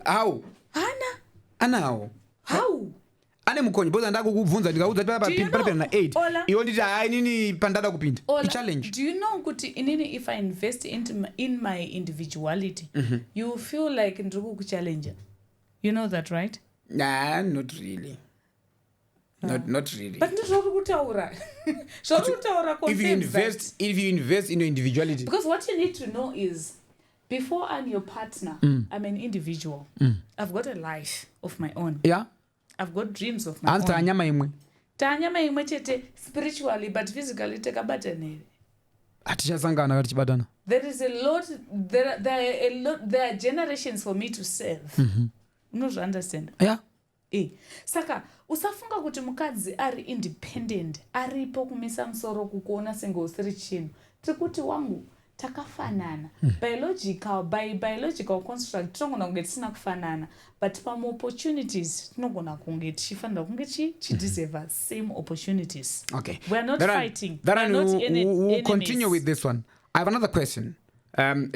B: au anawo ane mukonyo bcause andakukubvunza ndikaudza parapera na8 iwo nditi inini pandada kupinda ichallenge.
C: Do you know kuti inini if I invest in my individuality you feel like ndiri kukuchallenja? You know that, right?
B: Nah, not really. Not really.
C: But ndizvori kutaura
B: if you invest in your individuality,
C: because what you need to know is before I'm your partner, I'm an individual. I've got a life of my own.
B: Yeah.
C: I've got dreams of my own.
B: Tanyama
C: imwe chete spiritually but physically takabatana.
B: Atichasangana katichibatana.
C: There is a lot. There are generations for me to serve. Not understand.
B: Yeah.
C: Saka usafunga kuti mukadzi ari independent aripo kumisa musoro kukuona senge usiri chinhu tirikuti wangu takafanana by biological construct tinogona kunge tisina kufanana but pam opportunities tinogona kunge tichifanira kunge chideserve same opportunities.
B: Okay,
C: we are not fighting.
B: We'll continue with this one. I have another question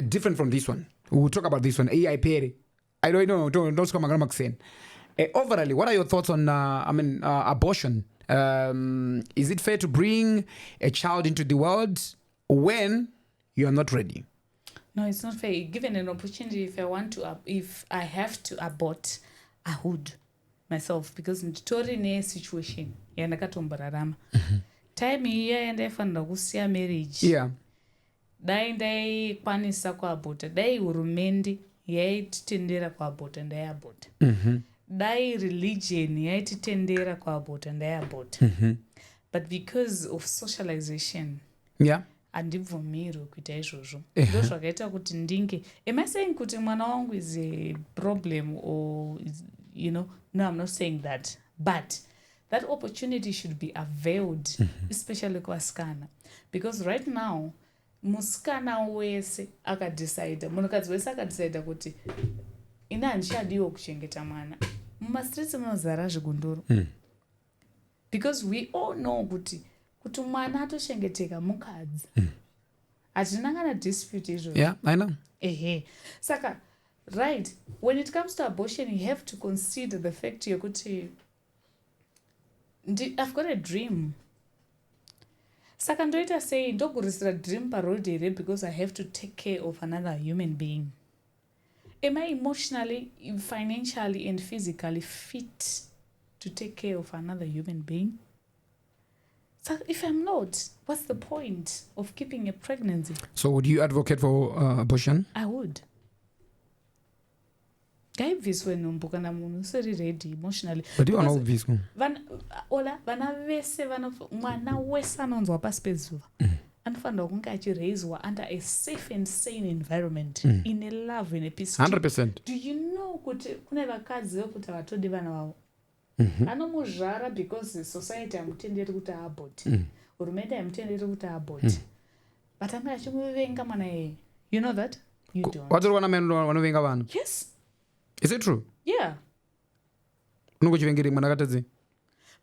B: different from this one. We'll talk about this one. I don't know, don't come on saying. Overall, what are your thoughts on abortion? Is it fair to bring a child into the world when you are not ready?
C: No, it's not fair. Given an opportunity, if I have to abort, I would myself, because nditori ne situation yandakatomborarama. Time iya yandaifanira kusiya marriage.
B: Yeah.
C: Dai ndaikwanisa kuabota, dai hurumende yaititendera kuabota, ndaiabota. Dai religion yaititendera kuabota, ndaiabota. But because of socialization,
B: yeah,
C: handibvumiri kuita izvozvo. Ndo zvakaita kuti ndinge, am I saying kuti mwana wangu is a problem or no, I'm not saying that, but that opportunity should be availed, especially kuvasikana, because right now musikana wese akadecide, munhukadzi wese akadecide kuti ina handichadiwo kuchengeta mwana, mumastreets munozara zvigunduru. Because we all know kuti mwana atochengeteka mukadzi. Hatina kana dispute izvozvo.
B: Yeah, I know.
C: Saka, right, when it comes to abortion, you have to consider the fact yokuti I've got a dream. Saka ndoita say ndogurisira dream parodi here because I have to take care of another human being. Am I emotionally, financially and physically fit to take care of another human being? So if I'm not, what's the point of keeping a pregnancy?
B: So would you advocate for abortion?
C: I would. Gaibviswe numbu kana munhu usiri ready emotionally.
B: But you are not visco.
C: Vana vese mwana wese anonzwa pasi pezuva anofanira kunge achiraiswa under a safe and sane environment, in a love, in a peace.
B: 100%.
C: Do you know kuti kune vakadzi vekuti avatodi vana vavo? Anomuzvara because society hamutenderi kuti abort. Hurumende hamutenderi kuti abort. But anga achimuvenga mwana yeye. You know that? You don't.
B: What's the one man wanovenga vana?
C: Yes.
B: Is it true?
C: Yeah.
B: Unokuchivengeri mwana katadzi?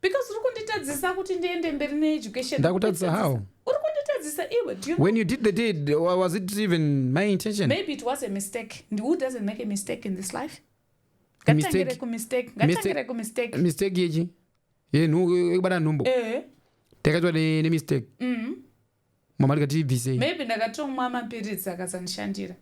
C: Because uri kunditadzisa kuti ndiende mberi needucation.
B: Ndakutadzisa how?
C: Uri kunditadzisa iwe.
B: When you did the deed, was it even my intention?
C: Maybe it was a mistake. And who doesn't make a mistake in this life?
B: Mistake yechi? Ye nu ekubata numbo. Tekatwa ne mistake. mama likatibvisei
C: maybe ndakatomwa mapiritsi akasandishandira